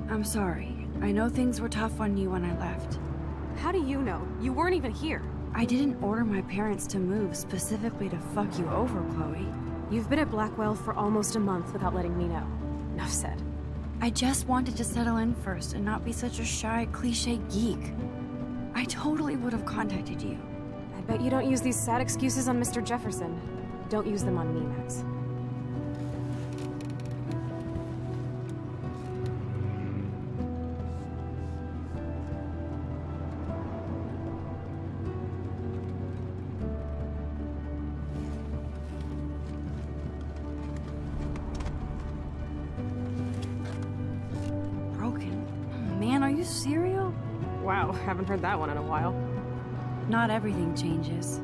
I'm sorry. I know things were tough on you when I left. How do you know? You weren't even here. I didn't order my parents to move specifically to fuck you over, Chloe. You've been at Blackwell for almost a month without letting me know. Enough said. I just wanted to settle in first and not be such a shy, cliche geek. I totally would have contacted you. I bet you don't use these sad excuses on Mr. Jefferson. Don't use them on me, Max. Man, are you serial? Wow, haven't heard that one in a while. Not everything changes.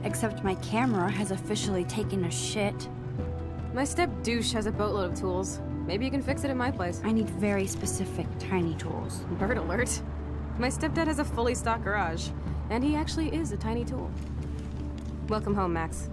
Except my camera has officially taken a shit. My step douche has a boatload of tools. Maybe you can fix it at my place. I need very specific, tiny tools. Bird alert. My stepdad has a fully stocked garage, and he actually is a tiny tool. Welcome home, Max.